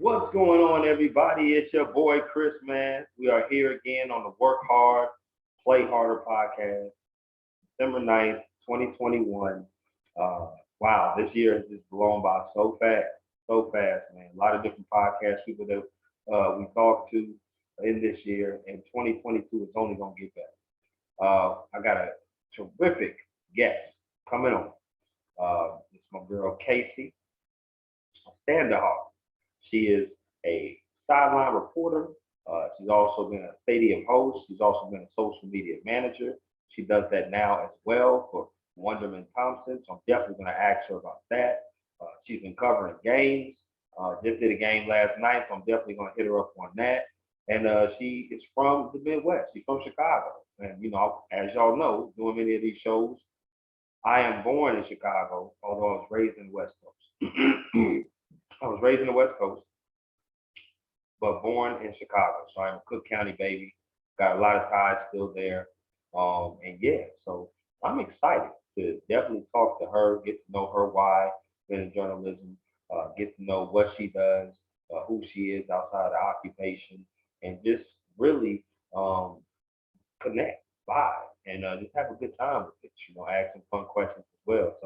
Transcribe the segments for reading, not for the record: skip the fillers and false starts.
What's going on, everybody? It's your boy Chris, man. We are here again on the Work Hard, Play Harder podcast, December 9th, 2021. Uh, wow, this year has just blown by so fast, man. A lot of different podcast people that we talked to in this year, and 2022 is only going to get better. I got a terrific guest coming on. It's my girl Kacy Standohar. She is a sideline reporter. She's also been a stadium host. She's also been a social media manager. She does that now as well for Wonderman Thompson. So I'm definitely going to ask her about that. She's been covering games. Just did a game last night, so I'm definitely going to hit her up on that. And she is from the Midwest. She's from Chicago. And, as y'all know, doing many of these shows, I am born in Chicago, although I was raised in the West Coast. I was raised in the West Coast, but born in Chicago. So I'm a Cook County baby. Got a lot of ties still there. And yeah, so I'm excited to definitely talk to her, get to know her why in journalism, get to know what she does, who she is outside of the occupation, and just really connect, vibe, and just have a good time with it. Ask some fun questions as well.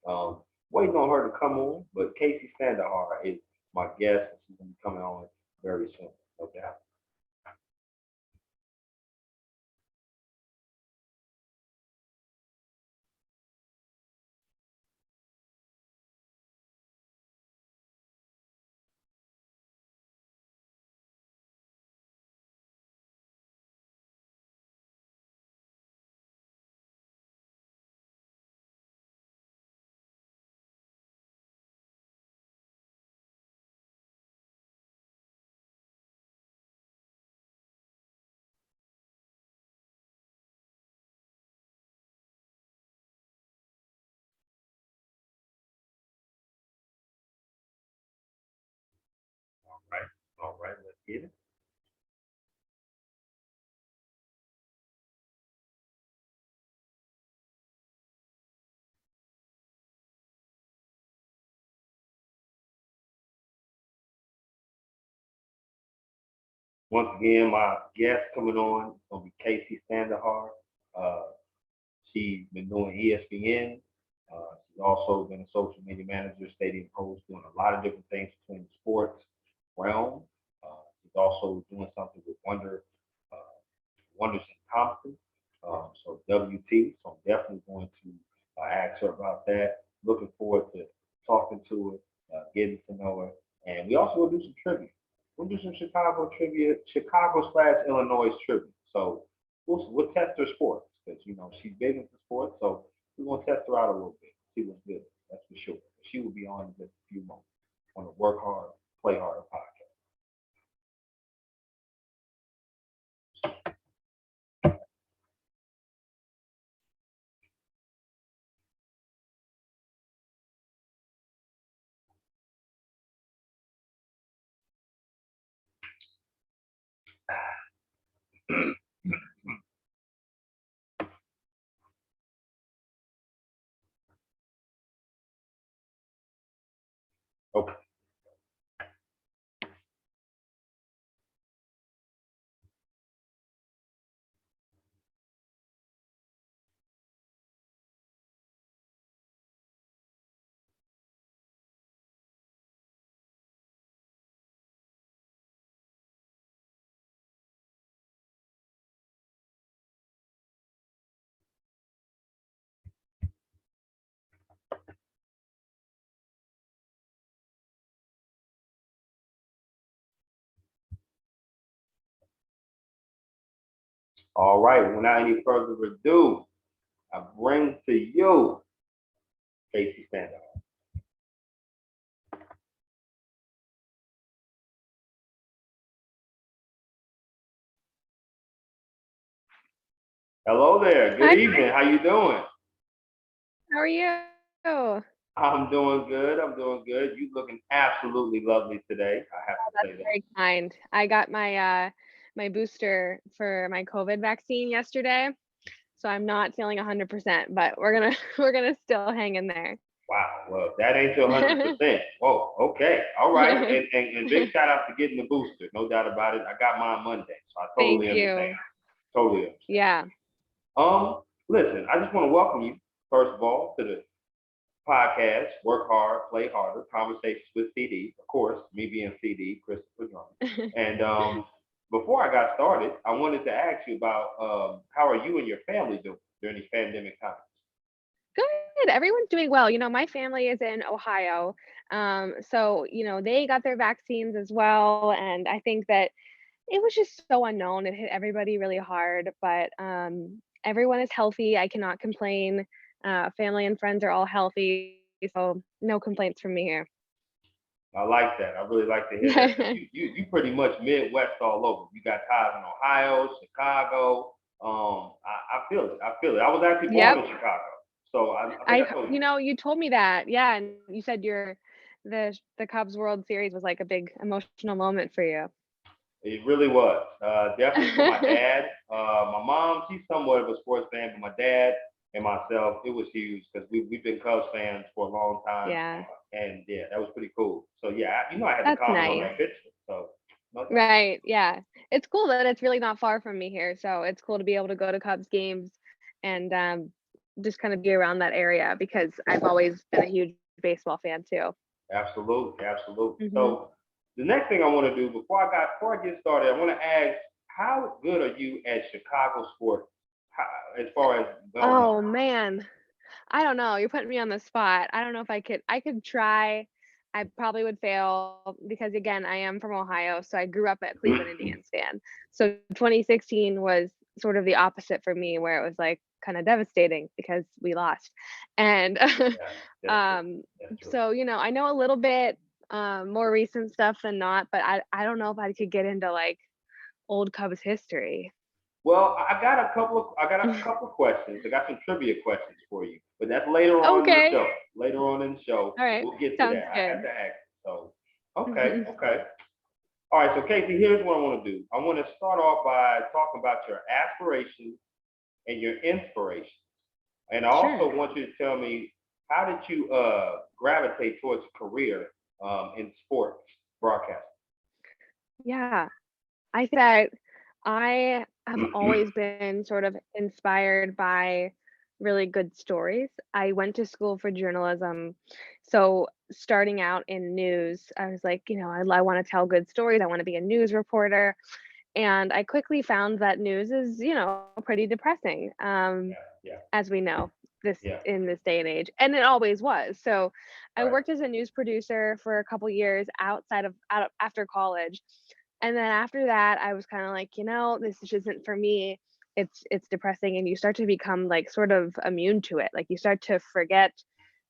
So waiting on her to come on, but Kacy Standohar is my guest, and she's gonna be coming on very soon, no doubt. All right, all right, let's get it. Once again, my guest coming on is gonna be Kacy Standohar. Uh, she's been doing ESPN. She's also been a social media manager, stadium host, doing a lot of different things between the sports realm. She's also doing something with uh, Wonderson Thompson, so WT. So I'm definitely going to ask her about that. Looking forward to talking to her, getting to know her, and we also will do some trivia. We'll do some Chicago trivia, Chicago/Illinois trivia. So we'll test her sports because she's big into sports. So we're gonna test her out a little bit, see what's good. That's for sure. She will be on in just a few moments on the Work Hard, Play Harder podcast. Okay. All right. Without any further ado, I bring to you Kacy Standout. Hello there. Good Hi, evening. How you doing? how are you? I'm doing good. I'm doing good. You looking absolutely lovely today. I have Oh, to that's say that. very kind. I got my booster for my COVID vaccine yesterday, so I'm not feeling 100%, but we're gonna we're gonna still hang in there. Wow. Well, that ain't your 100%. Whoa. Okay. All right. And big shout out to getting the booster. No doubt about it. I got mine Monday, so I Thank totally understand. you. Totally understand. Yeah. Listen, I just want to welcome you first of all to the podcast, Work Hard, Play Harder, Conversations with CD. Of course, me being CD, Christopher Jones. And before I got started, I wanted to ask you about how are you and your family doing during these pandemic times? Good. Everyone's doing well. My family is in Ohio. So, they got their vaccines as well. And I think that it was just so unknown. It hit everybody really hard, but everyone is healthy. I cannot complain. Family and friends are all healthy. So no complaints from me here. I like that. I really like to hear that. You pretty much Midwest all over. You got ties in Ohio, Chicago. I feel it. I feel it. I was actually born Yep. in Chicago, so I think I told you. You told me that. Yeah, and you said the Cubs World Series was like a big emotional moment for you. It really was. Definitely for my dad. My mom, she's somewhat of a sports fan, but my dad and myself, it was huge because we've been Cubs fans for a long time. Yeah, And yeah, that was pretty cool. So yeah, I had to that's comment on nice. that picture. So no doubt. Right. Yeah. It's cool that it's really not far from me here. So it's cool to be able to go to Cubs games and just kind of be around that area because I've always been a huge baseball fan too. Absolutely, absolutely. Hmm. So the next thing I want to do before I get started, I want to ask, how good are you at Chicago sports? How, as far as well known? Oh man. I don't know. You're putting me on the spot. I don't know if I could try. I probably would fail because again, I am from Ohio, so I grew up a Cleveland Indians fan. So 2016 was sort of the opposite for me where it was like kind of devastating because we lost. And Yeah, that's true. um That's true. so I know a little bit more recent stuff than not, but I don't know if I could get into like old Cubs history. Well, I got a couple of questions. I got some trivia questions for you, but that's later on in the Okay. show. Later on in the show, All right. we'll get to Sounds that. I got good. to ask. So, okay, okay. All right. So, Casey, here's what I want to do. I want to start off by talking about your aspirations and your inspiration, and I Sure. also want you to tell me how did you gravitate towards a career in sports broadcasting. Yeah. I think that I have always been sort of inspired by really good stories. I went to school for journalism. So starting out in news, I was like, I want to tell good stories. I want to be a news reporter. And I quickly found that news is, pretty depressing, Yeah, yeah, as we know this yeah. in this day and age. And it always was. So I Right, worked as a news producer for a couple years after college, and then after that, I was kind of like, this just isn't for me. It's depressing, and you start to become like sort of immune to it. Like you start to forget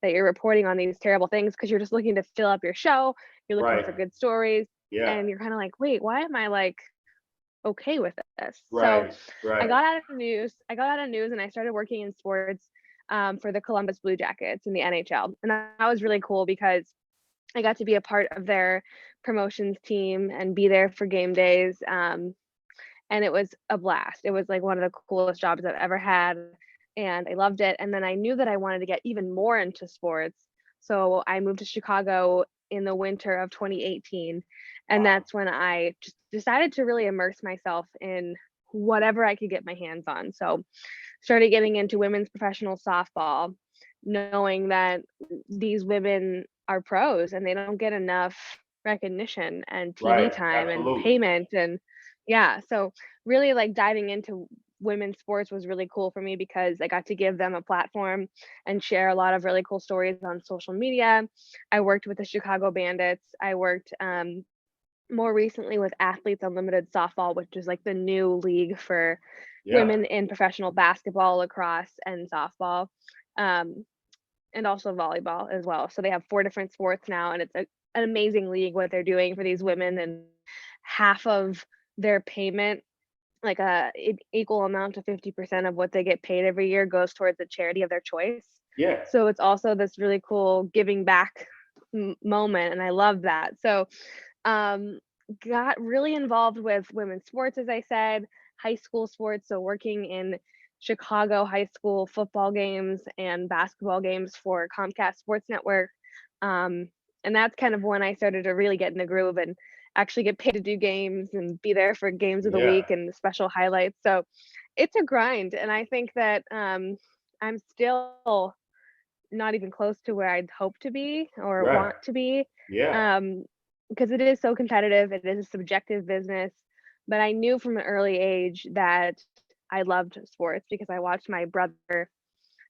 that you're reporting on these terrible things because you're just looking to fill up your show. You're looking right. for good stories, Yeah, and you're kind of like, wait, why am I like okay with this? So right, right. I got out of news, and I started working in sports for the Columbus Blue Jackets in the NHL, and that was really cool because I got to be a part of their promotions team and be there for game days. And it was a blast. It was like one of the coolest jobs I've ever had. And I loved it. And then I knew that I wanted to get even more into sports. So I moved to Chicago in the winter of 2018. And Wow. that's when I just decided to really immerse myself in whatever I could get my hands on. So started getting into women's professional softball, knowing that these women are pros and they don't get enough recognition and TV Right, time and absolutely. payment. And yeah, so really like diving into women's sports was really cool for me because I got to give them a platform and share a lot of really cool stories on social media. I worked with the Chicago Bandits. I worked more recently with Athletes Unlimited Softball, which is like the new league for Yeah, women in professional basketball, lacrosse, and softball, um, and also volleyball as well. So they have four different sports now, and it's an amazing league what they're doing for these women. And half of their payment, like equal amount to 50% of what they get paid every year, goes towards a charity of their choice. yeah. So it's also this really cool giving back moment, and I love that. So um, got really involved with women's sports, as I said, high school sports. So working in Chicago high school football games and basketball games for Comcast Sports Network. Um, and that's kind of when I started to really get in the groove and actually get paid to do games and be there for games of the Yeah. week and the special highlights. So it's a grind. And I think that I'm still not even close to where I'd hope to be or Right. want to be. Yeah. Um, because it is so competitive, it is a subjective business. But I knew from an early age that I loved sports because I watched my brother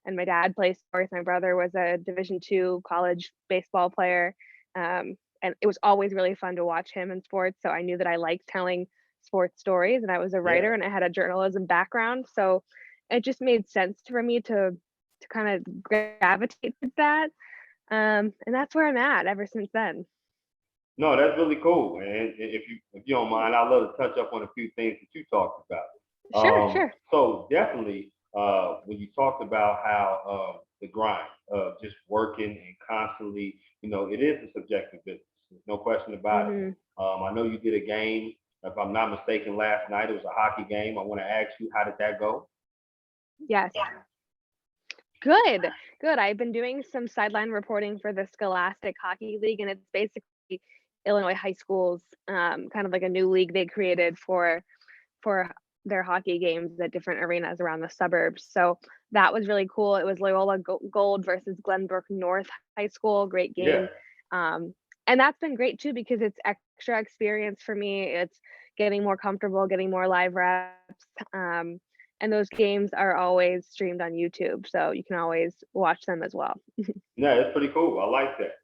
and my dad play sports. My brother was a Division II college baseball player. And it was always really fun to watch him in sports. So I knew that I liked telling sports stories and I was a Yeah. writer and I had a journalism background. So it just made sense for me to kind of gravitate to that. And that's where I'm at ever since then. No, that's really cool. And if you don't mind, I'd love to touch up on a few things that you talked about. Sure, sure. So definitely, when you talked about how the grind of just working and constantly, it is a subjective business. There's no question about it. Hmm. I know you did a game, if I'm not mistaken, last night. It was a hockey game. I want to ask you, how did that go? Yes. Good, good. I've been doing some sideline reporting for the Scholastic Hockey League, and it's basically Illinois high schools, kind of like a new league they created for their hockey games at different arenas around the suburbs. So that was really cool. It was Loyola Gold versus Glenbrook North High School. Great Yeah. game. Um, and that's been great too because it's extra experience for me. It's getting more comfortable, getting more live reps. Um, and those games are always streamed on YouTube, so you can always watch them as well. Yeah, it's pretty cool. I like that.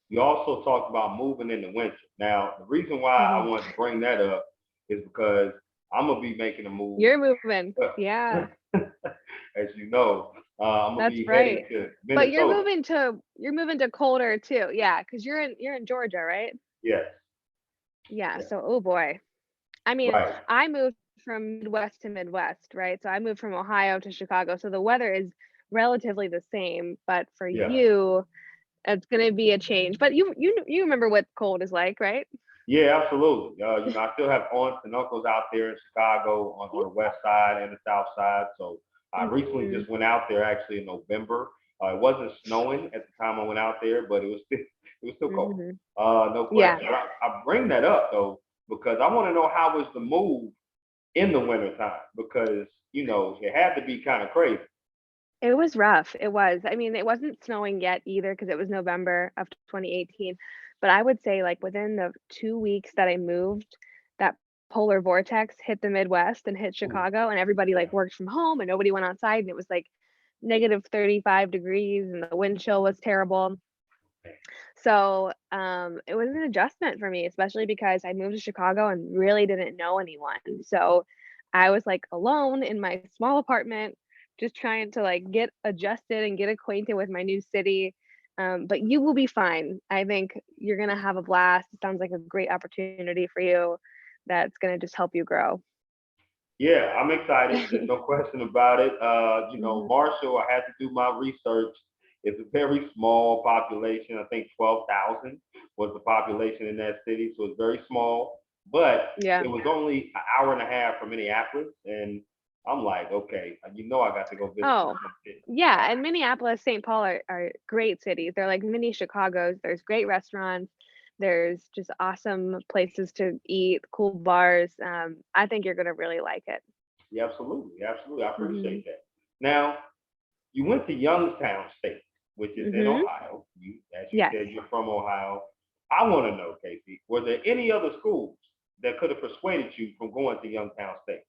You also talked about moving in the winter. Now, the reason why I Mhm. wanted to bring that up is because I'm gonna be making a move. You're moving. Yeah, As you know, I'm gonna that's be heading right. to But Minnesota. you're moving to colder too. Yeah, because you're in Georgia, right? Yes, Yeah, yes, so oh boy. I mean, right. I moved from Midwest to Midwest, right? So I moved from Ohio to Chicago. So the weather is relatively the same, but for Yeah, you, it's gonna be a change. But you remember what cold is like, right? yeah, absolutely. I still have aunts and uncles out there in Chicago on the west side and the south side. So I recently Mhm. just went out there actually in November. It wasn't snowing at the time I went out there, but it was still cold. Mhm. No Yeah. question. I bring that up though because I want to know how was the move in the wintertime because it had to be kind of crazy. It was rough, it was. I mean, it wasn't snowing yet either because it was November of 2018, but I would say, like, within the 2 weeks that I moved, that polar vortex hit the Midwest and hit Ooh, Chicago, and everybody, like, yeah. worked from home and nobody went outside, and it was, like, -35 degrees, and the wind chill was terrible. So, it was an adjustment for me, especially because I moved to Chicago and really didn't know anyone. So, I was, like, alone in my small apartment, just trying to, like, get adjusted and get acquainted with my new city. But you will be fine. I think you're gonna have a blast. It sounds like a great opportunity for you that's gonna just help you grow. Yeah, I'm excited. There's no question about it. Mhm, Marshall, I had to do my research. It's a very small population. I think 12,000 was the population in that city, so it's very small. But yeah. it was only an hour and a half from Minneapolis, and I'm like, okay, I got to go visit this Oh, city. yeah, and Minneapolis, St. Paul are great cities. They're like mini Chicagos. There's great restaurants. There's just awesome places to eat, cool bars. I think you're gonna really like it. Yeah, absolutely, absolutely. I Mhm. appreciate that. Now, you went to Youngstown State, which is in Mhm. Ohio. As you Yes. said, you're from Ohio. I want to know, Casey, were there any other schools that could have persuaded you from going to Youngstown State?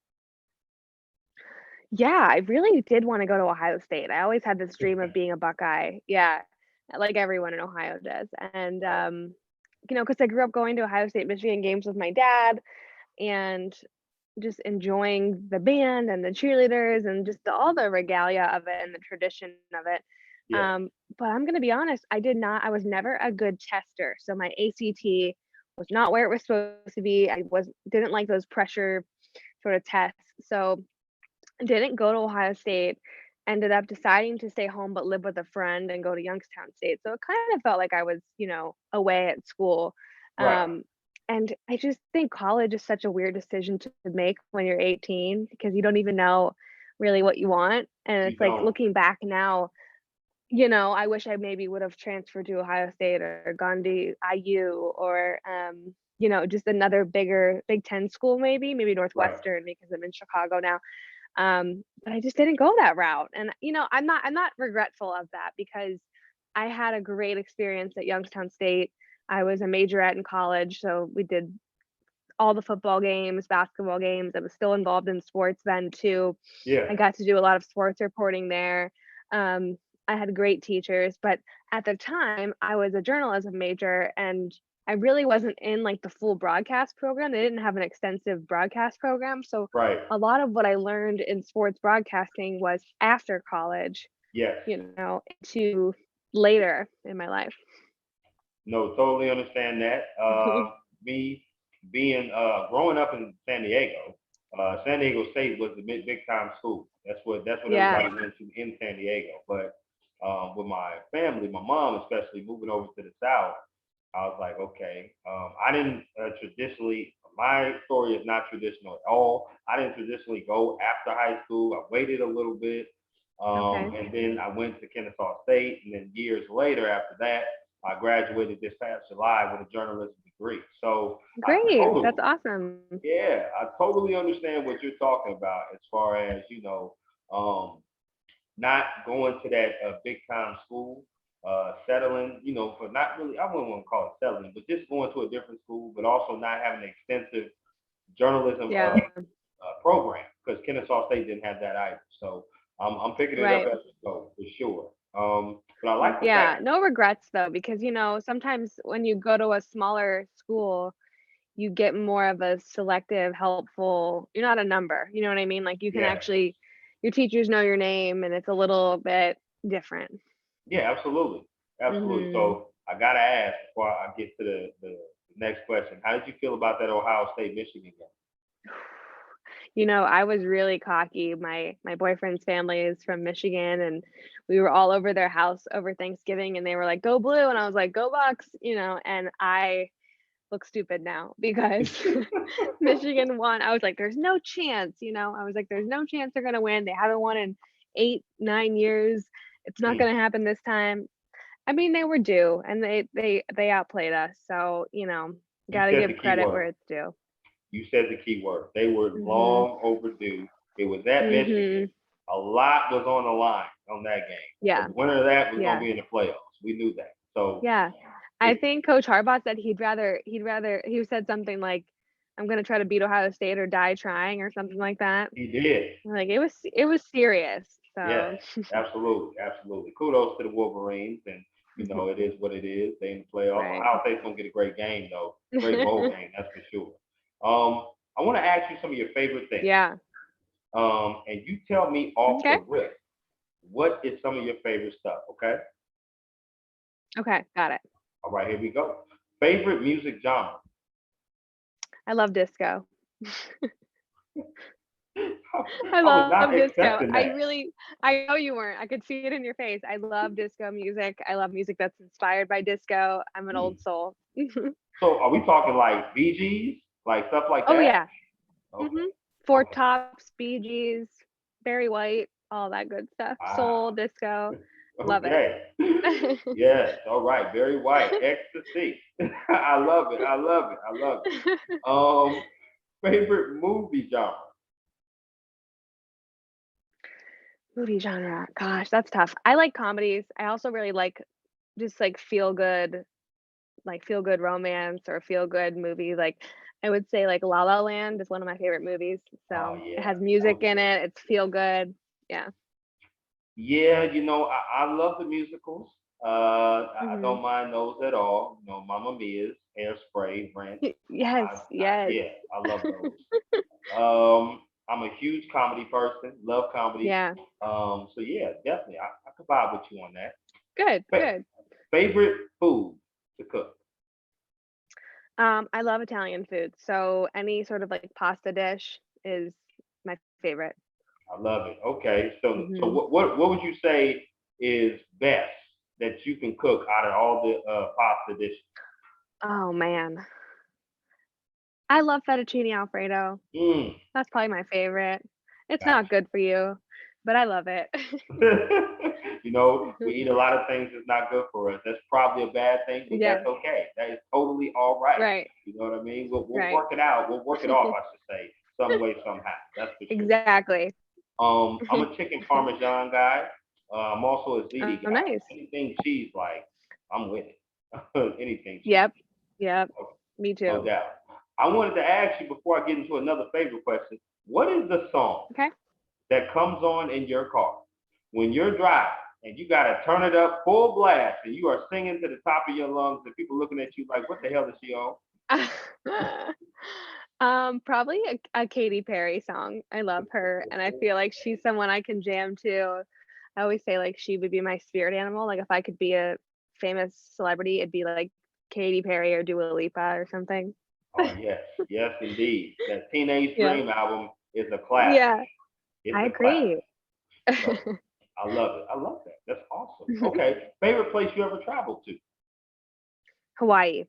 Yeah, I really did want to go to Ohio State. I always had this dream of being a Buckeye. Yeah, like everyone in Ohio does. And Right. because I grew up going to Ohio State Michigan games with my dad and just enjoying the band and the cheerleaders and just all the regalia of it and the tradition of it. Yeah. Um, but I'm gonna be honest, I was never a good tester. So my ACT was not where it was supposed to be. I was didn't like those pressure sort of tests. So didn't go to Ohio State, ended up deciding to stay home but live with a friend and go to Youngstown State. So it kind of felt like I was, away at school. Right. Um, and I just think college is such a weird decision to make when you're 18 because you don't even know really what you want. And You it's like don't. looking back now, I wish I maybe would have transferred to Ohio State or gone to IU or just another bigger Big Ten school, maybe Right. Northwestern because I'm in Chicago now. But I just didn't go that route. And I'm not regretful of that because I had a great experience at Youngstown State. I was a majorette in college, so we did all the football games, basketball games. I was still involved in sports then too. Yeah. I got to do a lot of sports reporting there. Um, I had great teachers, but at the time I was a journalism major and I really wasn't in like the full broadcast program. They didn't have an extensive broadcast program. So Right. a lot of what I learned in sports broadcasting was after college, Yes. into later in my life. No, totally understand that. Me being growing up in San Diego State was the big time school. That's what Yeah. everybody went to in San Diego. But with my family, my mom especially moving over to the South, I was like, okay. I didn't traditionally. My story is not traditional at all. I didn't traditionally go after high school. I waited a little bit, Okay. and then I went to Kennesaw State, and then years later after that, I graduated this past July with a journalism degree. So I Great. totally, That's awesome. yeah, I totally understand what you're talking about as far as um, not going to that big time school, settling, for not really, I wouldn't want to call it settling, but just going to a different school, but also not having an extensive journalism Yeah. program because Kennesaw State didn't have that either. So I'm picking it up Right. as we go for sure. But I like the Yeah, fact, no regrets though, because sometimes when you go to a smaller school, you get more of a selective, helpful, you're not a number, you know what I mean? Like you can yeah, actually, your teachers know your name and it's a little bit different. yeah, absolutely, absolutely. hmm So I gotta ask before I get to the next question. How did you feel about that Ohio State Michigan game? I was really cocky. My boyfriend's family is from Michigan and we were all over their house over Thanksgiving and they were like, "Go blue." And I was like, "Go Bucks," and I look stupid now because Michigan won. I was like, there's no chance, I was like, there's no chance they're gonna win. They haven't won in 8, 9 years. It's not Mm, gonna happen this time. I mean, they were due and they outplayed us. So, you gotta said the give key credit where word. it's due. You said the key word. They were Mhm. long overdue. It was at Michigan. Mhm. A lot was on the line on that game. Yeah. The winner of that was going to Yeah. be in the playoffs. We knew that. So Yeah. I it, think Coach Harbaugh said he said something like, I'm gonna try to beat Ohio State or die trying or something like that. he did. Like it was serious. Yes, So absolutely, absolutely. Kudos to the Wolverines, and it is what it is. They in the playoffs. right. Ohio State's gonna get a great game though, great bowl game, that's for sure. I want to ask you some of your favorite things, Yeah. and you tell me off Okay. the rip what is some of your favorite stuff. Okay. Okay. Got it. All right, here we go. Favorite music genre. I love disco. I I was love not disco. expecting that. I know you weren't. I could see it in your face. I love disco music. I love music that's inspired by disco. I'm an Mm. old soul. So, are we talking like Bee Gees, like stuff like Oh that? yeah. Okay. Mhm. Four Okay. Tops, Bee Gees, Barry White, all that good stuff. Soul, Ah. disco. Love it. Okay. Yes. All right. Very white. Ecstasy. I love it. I love it. I love it. Favorite movie genre. Movie genre. Gosh, that's tough. I like comedies. I also really like just feel good romance or feel good movie. Like I would say like La La Land is one of my favorite movies. Oh So it yeah, has that music was in good. it. It's feel good. Yeah. Yeah, I love the musicals. I hmm don't mind those at all. Mamma Mia's, Hairspray, Rent. Yes. Yes. Yeah, I love those. I'm a huge comedy person. Love comedy. Yeah. So yeah, definitely, I could vibe with you on that. Good. Fa- Good. Favorite food to cook. I love Italian food. So any sort of like pasta dish is my favorite. I love it. Okay, so hmm what would you say is best that you can cook out of all the pasta dishes? Oh man. I love fettuccine alfredo. Mm, That's probably my favorite. It's not gotcha. good for you. but I love it. We eat a lot of things that's not good for us. That's probably a bad thing, but Yeah, that's okay. That is totally all right. right, You know what I mean? We'll right. work it out. We'll work it off, I should say, some way, somehow. That's for sure. Exactly. I'm a chicken parmesan guy. I'm also a ziti Oh, guy. nice. Anything cheese, like, I'm with it. Anything cheese, Yep, yep. Me no too. doubt. I wanted to ask you before I get into another favorite question. What is the song Okay. that comes on in your car when you're driving and you gotta turn it up full blast and you are singing to the top of your lungs and people looking at you like, what the hell is she on? Probably a Katy Perry song. I love her, and I feel like she's someone I can jam to. I always say like she would be my spirit animal. Like if I could be a famous celebrity, it'd be like Katy Perry or Dua Lipa or something. Oh yes, yes indeed. That Teenage Yeah. Dream album is a classic. Yeah, It's I a classic. agree. So I love it. I love that. That's awesome. Okay. Favorite place you ever traveled to? Hawaii.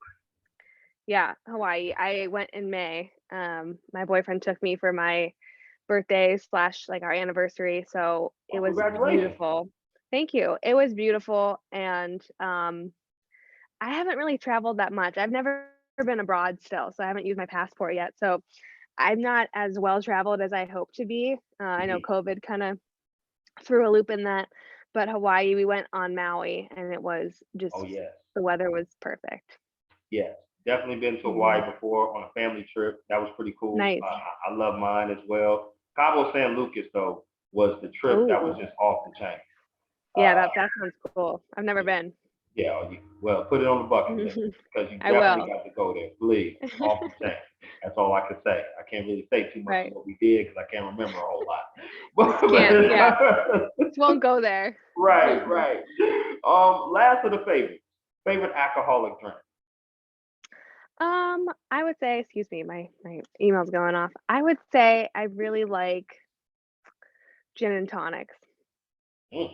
Yeah, Hawaii. I went in May. My boyfriend took me for my birthday slash like our anniversary, so it Oh, was congratulations. beautiful. Thank you. It was beautiful, and I haven't really traveled that much. I've never been abroad still, so I haven't used my passport yet. So I'm not as well traveled as I hope to be. I know Mhm. COVID kind of threw a loop in that, but Hawaii, we went on Maui, and it was Oh just yes. the weather was perfect. Yes, definitely been to Hmm. Hawaii before on a family trip. That was pretty cool. Nice. I love mine as well. Cabo San Lucas though was the trip that was Oh, just off the chain. yeah, Uh, that sounds cool. I've never yeah, been. yeah. Well, put it on the bucket list because you I definitely will. got to go there. Please, off the chain. That's all I can say. I can't really say too much of Right. what we did because I can't remember a whole lot. Just can't. Yeah. But, Just won't go there. right, right. Last of the favorites. Favorite alcoholic drink. I would say, excuse me, my email's going off. I would say I really like gin and tonics. Mm,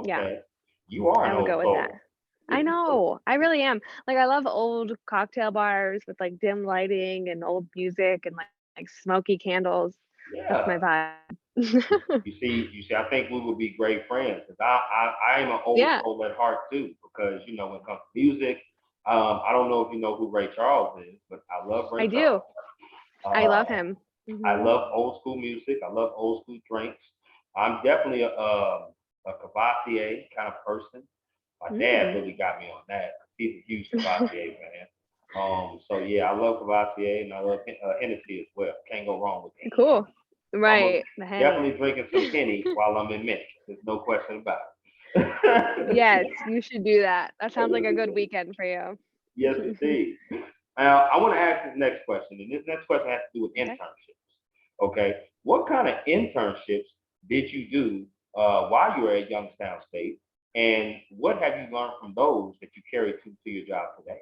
Yeah, okay, you are an I would old go with that. soul. I know. I really am. Like I love old cocktail bars with like dim lighting and old music and like smoky candles. That's Yeah. my vibe. I think we would be great friends because I am an old Yeah, soul at heart too. Because when it comes to music, I don't know if you know who Ray Charles is, but I love Ray I Charles. do. I Uh, love him. I Mhm. love old school music. I love old school drinks. I'm definitely a Cavassier kind of person. My dad Mm. really got me on that. He's a huge Cavassier fan. So yeah, I love Cavassier and I love Hennessy as well. Can't go wrong with any. Cool. So I'm Right, the Henny. definitely drinking some Henny while I'm in Minsk. There's no question about it. Yes, you should do that. That sounds like a good weekend for you. Yes, indeed. Now, I want to ask this next question, and this next question has to do with Okay. internships. Okay, what kind of internships did you do while you were at Youngstown State, and what have you learned from those that you carry to your job today?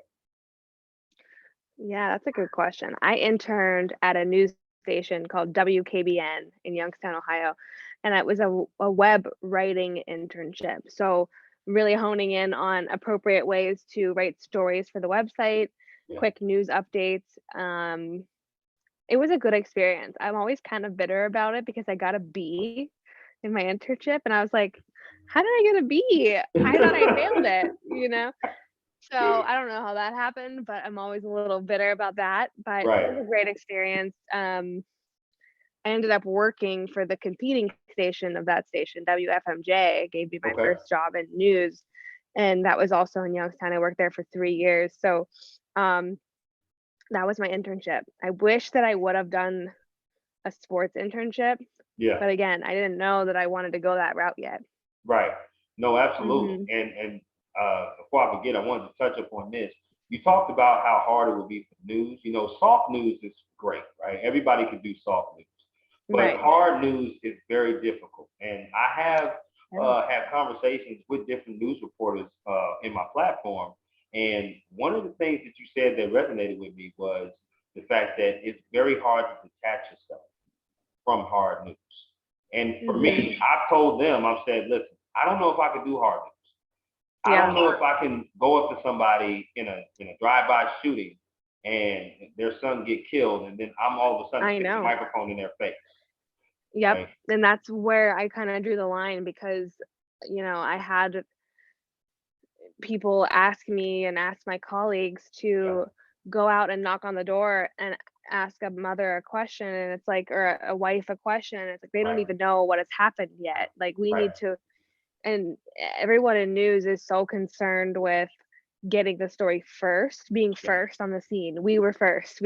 Yeah, that's a good question. I interned at a news station called WKBN in Youngstown, Ohio, and it was a web writing internship. So, really honing in on appropriate ways to write stories for the website, Yeah. quick news updates. It was a good experience. I'm always kind of bitter about it because I got a B in my internship, and I was like, how did I get a B? I thought I failed it. So, I don't know how that happened, but I'm always a little bitter about that, but it Right. was a great experience. I ended up working for the competing station of that station, WFMJ, gave me my Okay. first job in news, and that was also in Youngstown. I worked there for 3 years, so, um, that was my internship. I wish that I would have done a sports internship, Yeah. but again, I didn't know that I wanted to go that route yet. Right. No, absolutely. Mhm. And before I forget, I wanted to touch up on this. You talked about how hard it would be for news. Soft news is great, right? Everybody can do soft news, but Right. hard news is very difficult. And I have Yeah. had conversations with different news reporters in my platform, and one of the things that you said that resonated with me was the fact that it's very hard to detach yourself from hard news. And for Mhm. me, I've told them, I've said, listen, I don't know if I can do hard news. I Yeah, don't know if I can go up to somebody in a drive-by shooting and their son get killed, and then I'm all of a sudden I sticking a know. microphone in their face. Yep. right? And that's where I kind of drew the line because, I had people ask me and ask my colleagues Yeah, to go out and knock on the door and ask a mother a question, and it's like, or a wife a question, and it's like they don't right, even know what has happened yet. Like we right. need to, and everyone in news is so concerned with getting the story first, being Yeah, first on the scene. We were first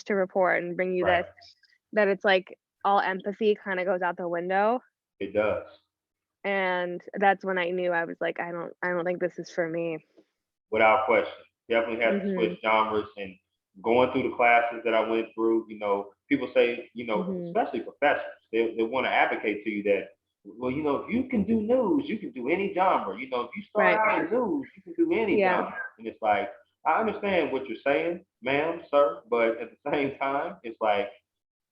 to report and bring you right. this, that it's like all empathy kind of goes out the window. It does. And that's when I knew. I was like, I don't think this is for me. Without question. Definitely have to switch Mhm. genres and going through the classes that I went through, people say, Mhm. especially professors, they want to advocate to you that, well, if you can do news, you can do any genre. If you start Right. out in news, you can do any Yeah. genre. And it's like, I understand what you're saying, ma'am, sir, but at the same time, it's like,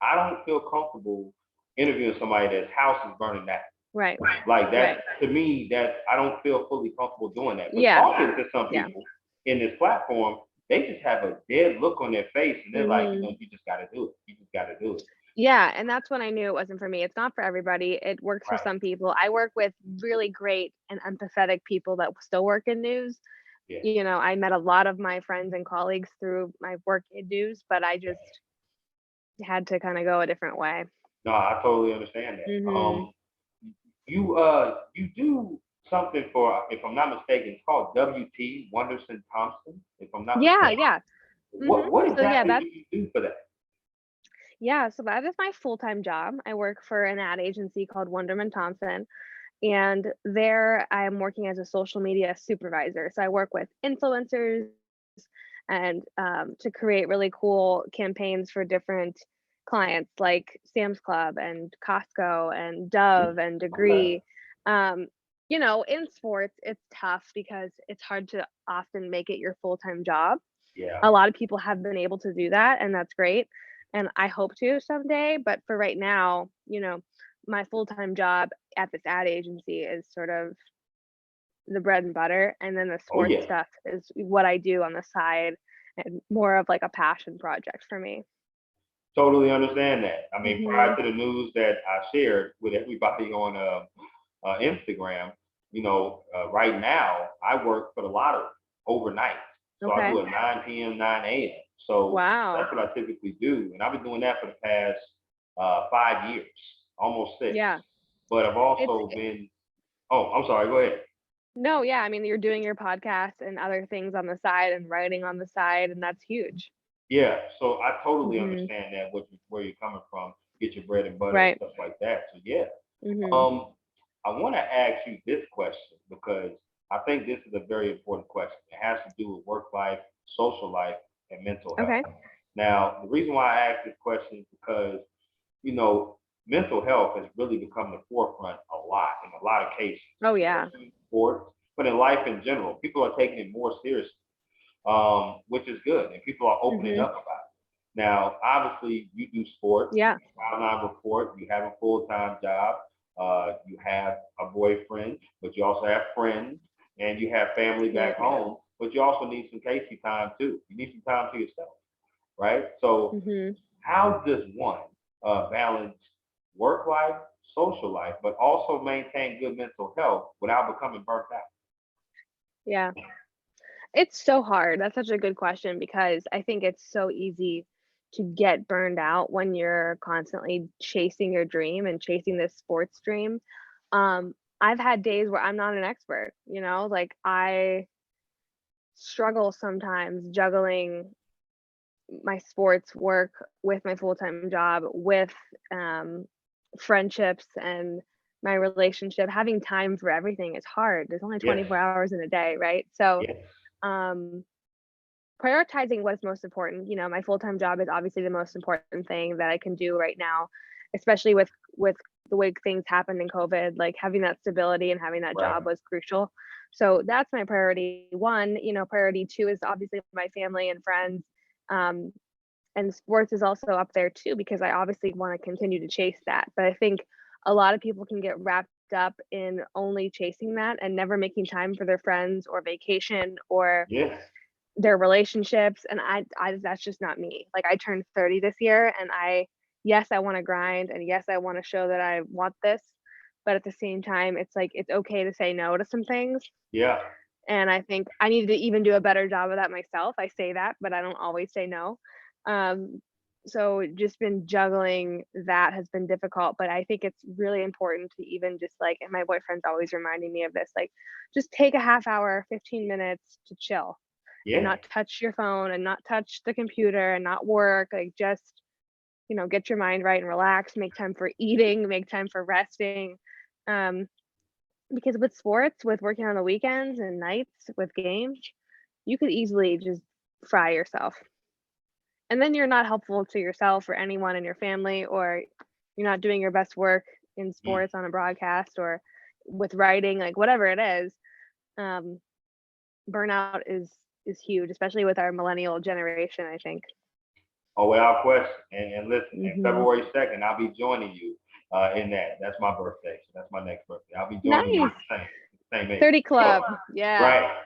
I don't feel comfortable interviewing somebody that's house is burning down. Right. Like that, Right. to me, that I don't feel fully comfortable doing that. But Yeah. talking to some Yeah. people in this platform, they just have a dead look on their face, and they're like, Mhm. you just got to do it. You just got to do it. Yeah, and that's when I knew it wasn't for me. It's not for everybody. It works for Right. some people. I work with really great and empathetic people that still work in news. Yeah. I met a lot of my friends and colleagues through my work in news, but I Yeah. just had to kind of go a different way. No, I totally understand that. Mhm. You do something for, if I'm not mistaken, it's called WT Wonderson Thompson. If I'm not Yeah, mistaken, yeah. Mhm. what So yeah, exactly do that's you do for that? so that is my full-time job. I work for an ad agency called Wonderman Thompson. And there I am working as a social media supervisor. So I work with influencers and to create really cool campaigns for different clients like Sam's Club and Costco and Dove and Okay. Degree. In sports, it's tough because it's hard to often make it your full time job. Yeah. A lot of people have been able to do that, and that's great. And I hope to someday. But for right now, my full time job at this ad agency is sort of the bread and butter. And then the Oh sports yeah. stuff is what I do on the side and more of like a passion project for me. Totally understand that. I mean, prior Mhm. to the news that I shared with everybody on Instagram, right now I work for the lottery overnight. So I Okay. do it 9 p.m., 9 a.m. So Wow. that's what I typically do. And I've been doing that for the past 5 years, almost six. Yeah. But I've It's also been, oh, I'm sorry, go ahead. no, yeah. I mean, you're doing your podcast and other things on the side and writing on the side, and that's huge. Yeah, so I totally Mhm. understand that, where you're coming from, get your bread and butter and Right. stuff like that. So yeah. Mhm. Um, I want to ask you this question because I think this is a very important question. It has to do with work life, social life, and mental health. Okay. Now, the reason why I ask this question is because, you know, mental health has really become the forefront a lot in a lot of cases, Oh yeah. especially in sports, but in life in general. People are taking it more seriously, which is good, and people are opening Mhm. up about it. Now, obviously, you do sports, you Yeah. file nine report, you have a full time job, you have a boyfriend, but you also have friends, and you have family Yeah. back home, but you also need some Casey time too. You need some time to yourself, right? So, Mhm. how does one balance work life, social life, but also maintain good mental health without becoming burnt out? Yeah. It's so hard. That's such a good question because I think it's so easy to get burned out when you're constantly chasing your dream and chasing this sports dream. I've had days where I'm not an expert, like I struggle sometimes juggling my sports work with my full-time job, with um, friendships and my relationship. Having time for everything is hard. There's only Yes, 24 hours in a day, right? So, yes, um, prioritizing what's most important. My full-time job is obviously the most important thing that I can do right now, especially with the way things happened in COVID. Like having that stability and having that right, job was crucial. So that's my priority one. Priority two is obviously my family and friends. Um, and sports is also up there too because I obviously want to continue to chase that. But I think a lot of people can get wrapped up in only chasing that and never making time for their friends or vacation or yes. their relationships, and I that's just not me. Like, I turned 30 this year, and I yes, I want to grind, and yes, I want to show that I want this, but at the same time, it's like it's okay to say no to some things. Yeah. And I think I need to even do a better job of that myself. I say that, but I don't always say no. Um, so just been juggling that has been difficult, but I think it's really important to even just like, and my boyfriend's always reminding me of this, like just take a half hour, 15 minutes to chill and Yeah. not touch your phone and not touch the computer and not work. Like just, get your mind right and relax, make time for eating, make time for resting. Um, because with sports, with working on the weekends and nights with games, you could easily just fry yourself. And then you're not helpful to yourself or anyone in your family, or you're not doing your best work in Mm. sports on a broadcast or with writing, like whatever it is. Um, Burnout is huge, especially with our millennial generation, I think. Oh, without question. And listen, and Mhm. February 2nd, I'll be joining you in that. That's my birthday. So that's my next birthday. I'll be joining you Nice. at the same age. 30 So, club. Yeah. right.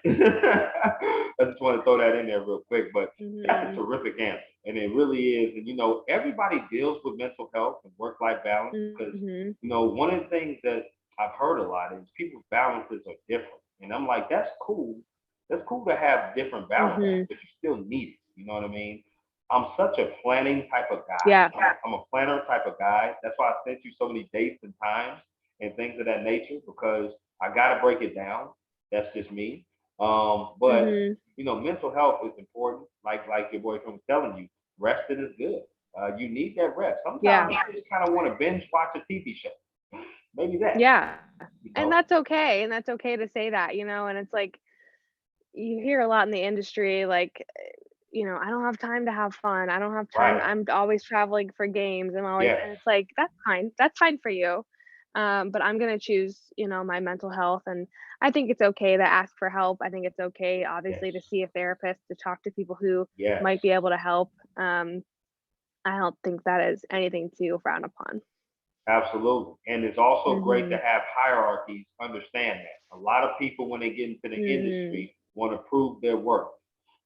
I just want to throw that in there real quick, but that's a Mhm. terrific answer. And it really is. And, everybody deals with mental health and work-life balance because, Mhm. one of the things that I've heard a lot is people's balances are different. And I'm like, that's cool. That's cool to have different balances, Mhm. but you still need it. You know what I mean? I'm such a planning type of guy. Yeah. I'm a planner type of guy. That's why I sent you so many dates and times and things of that nature because I got to break it down. That's just me. But Mhm. mental health is important. Like your boyfriend was telling you, resting is good. You need that rest. Yeah. Sometimes you just kind of want to binge watch a TV show. Maybe that. Yeah. You And know. that's okay. And that's okay to say that, and it's like you hear a lot in the industry like, I don't have time to have fun. I don't have time. Right. I'm always traveling for games. Yes. And it's like that's fine. That's fine for you. But I'm gonna choose, my mental health, and I think it's okay to ask for help. I think it's okay, Yes. obviously, to see a therapist, to talk to people who Yes. might be able to help. I don't think that is anything to frown upon. Absolutely. And it's also great to Mhm. have hierarchies understand that. A lot of people, when they get into the Mhm. industry, want to prove their worth.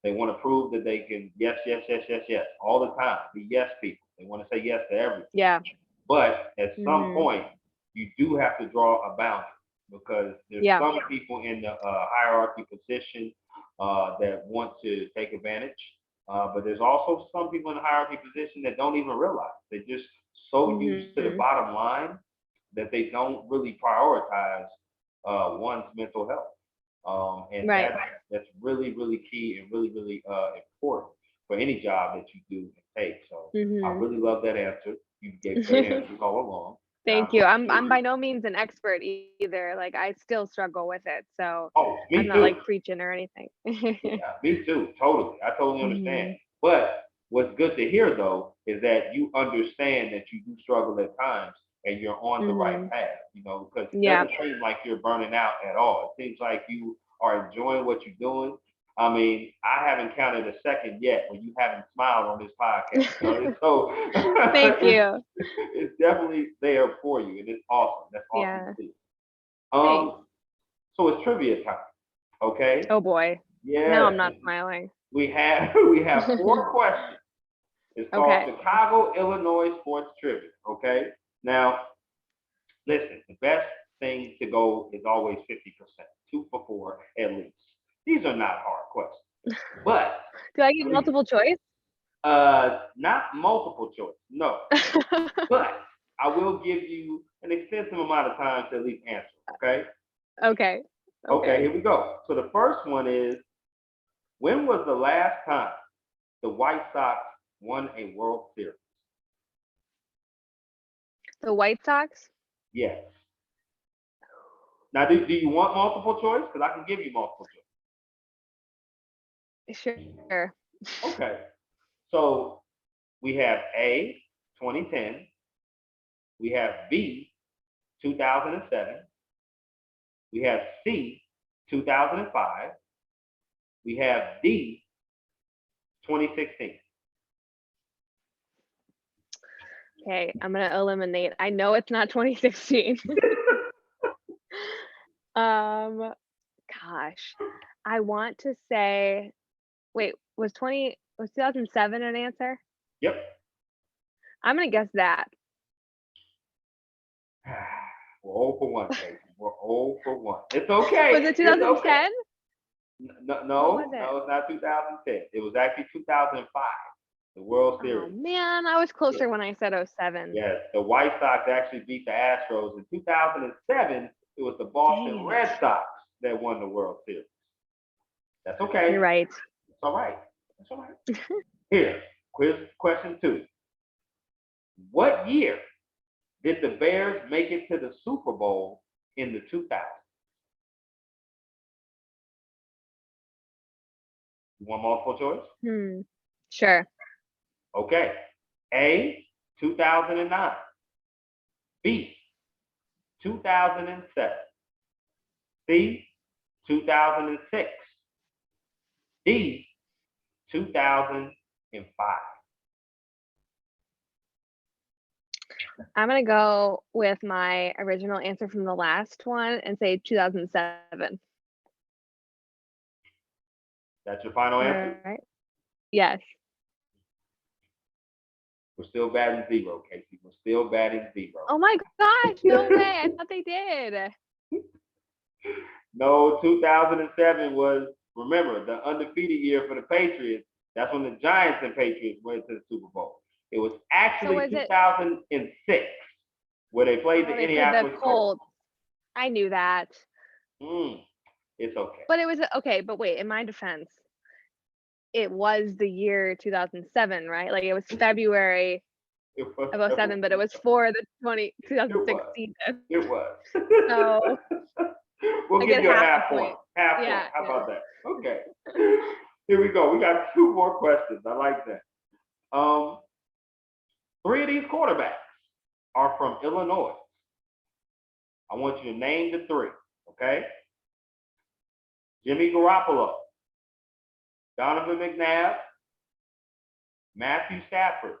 They want to prove that they can, yes, yes, yes, yes, yes, all the time, be yes people. They want to say yes to everything. Yeah. But at some Mhm. point, you do have to draw a boundary because there's Yeah. some people in the hierarchy position that want to take advantage. But there's also some people in the hierarchy position that don't even realize. They're just so used to the Mhm. bottom line that they don't really prioritize one's mental health. And Right. that's really, really key and really, really important for any job that you do and take. So I Mhm. really love that answer. You gave great answers all along. And I Thank you. I'm appreciate by it. no means an expert either. Like I still struggle with it. So Oh, I'm me not too. like preaching or anything. Yeah, me too. Totally. I totally understand. Mhm. But what's good to hear though is that you understand that you do struggle at times and you're on the right Mhm. path, because it Yeah. doesn't seem like you're burning out at all. It seems like you are enjoying what you're doing. I mean, I haven't counted a second yet when you haven't smiled on this podcast. So Thank it's, you. it's definitely there for you, and it's awesome. That's awesome Yeah. to see. Thanks. So it's trivia time, okay? Oh boy. Now Yes, I'm not smiling. we have 4 questions. It's called Okay. Chicago, Illinois Sports Trivia. Okay. Now, listen, the best thing to go is always 50%, 2 for 4 at least. These are not hard questions, but Do I get multiple choice? not multiple choice. No, but I will give you an extensive amount of time to at least answer. Okay. Okay. Okay. Okay. Here we go. So the first one is: when was the last time the White Sox won a World Series? The White Sox? Yes. Now, do you want multiple choice? Because I can give you multiple Sure. choice. Okay. So we have A, 2010. We have B, 2007. We have C, 2005. We have D, 2016. Okay, I'm gonna eliminate. I know it's not 2016. Um, Gosh, I want to say, wait, was 2007 an answer? Yep. I'm gonna guess that. We're 0 for 1, Kacy. We're 0 for 1. It's okay. Was it It's okay. 2010? No, What was it? it's not 2010. It was actually 2005, the World Oh Series. man, I was closer when I said 07. Yes, the White Sox actually beat the Astros. In 2007, it was the Boston Red Sox that won the World Series. That's okay. You're right. It's all right. It's all right. Here, quiz question 2. What year did the Bears make it to the Super Bowl in the 2000s? You want multiple choice? Sure. Okay. A, 2009. B, 2007. C, 2006. D, 2005. I'm gonna go with my original answer from the last one and say 2007. That's your final answer? All right. Yes. We're still batting 0, Kacy. We're still batting 0. Oh my gosh, no way. I thought they did. No, 2007 was, remember, the undefeated year for the Patriots. That's when the Giants and Patriots went to the Super Bowl. It was actually 2006 where they played the Indianapolis Colts. I knew that. It's okay. But it was okay, but wait, in my defense, it was the year 2007, right? Like it was February of 07, but it was for the 2006 season. It was. So we'll give you a half point. Half point. Yeah, How about that? Okay. Here we go. We got 2 more questions. I like that. 3 of these quarterbacks are from Illinois. I want you to name the 3, okay? Jimmy Garoppolo, Donovan McNabb, Matthew Stafford,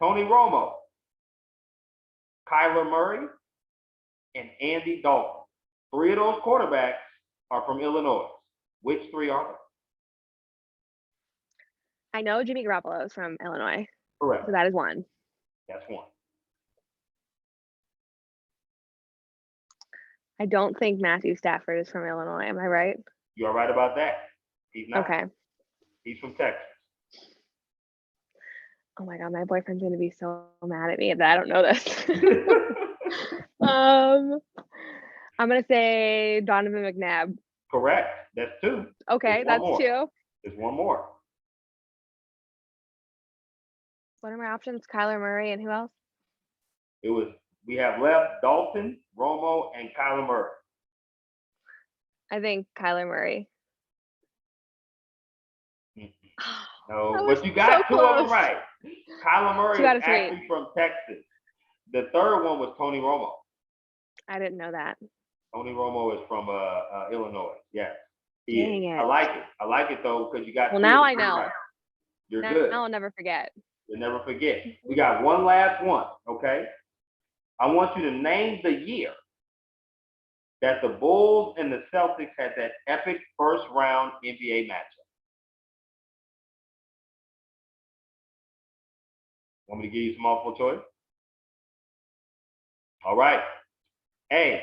Tony Romo, Kyler Murray, and Andy Dalton. 3 of those quarterbacks are from Illinois. Which 3 are they? I know Jimmy Garoppolo is from Illinois. Correct. So that is 1. That's 1. I don't think Matthew Stafford is from Illinois. Am I right? You're right about that. He's not. Okay. He's from Texas. Oh my god, my boyfriend's gonna be so mad at me that I don't know this. I'm gonna say Donovan McNabb. Correct. That's 2. Okay, that's 2. There's 1 more. What are my options? Kyler Murray and who else? We have left Dalton, Romo, and Kyler Murray. I think Kyler Murray. No, but you got so 2 of them right. Kyler Murray is actually from Texas. The third one was Tony Romo. I didn't know that. Tony Romo is from Illinois. Yes. Dang it. I like it. I like it though because you got. Well, now I know. Right. You're good. Now I'll never forget. You'll never forget. We got one last one. Okay. I want you to name the year that the Bulls and the Celtics had that epic first round NBA matchup. Want me to give you some multiple choice? All right. A,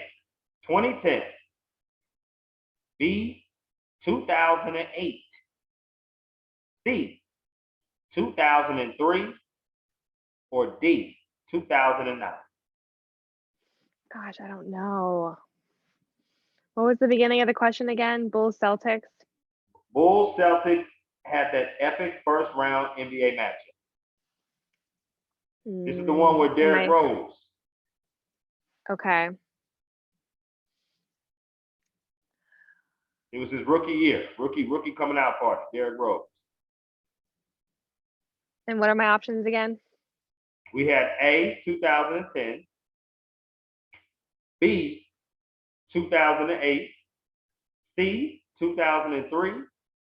2010. B, 2008. C, 2003. Or D, 2009. Gosh, I don't know. What was the beginning of the question again? Bulls, Celtics? Bulls, Celtics had that epic first round NBA matchup. This is the one with Derrick Rose. Okay. It was his rookie year. Rookie coming out party, Derrick Rose. And what are my options again? We had A, 2010. B, 2008. C, 2003.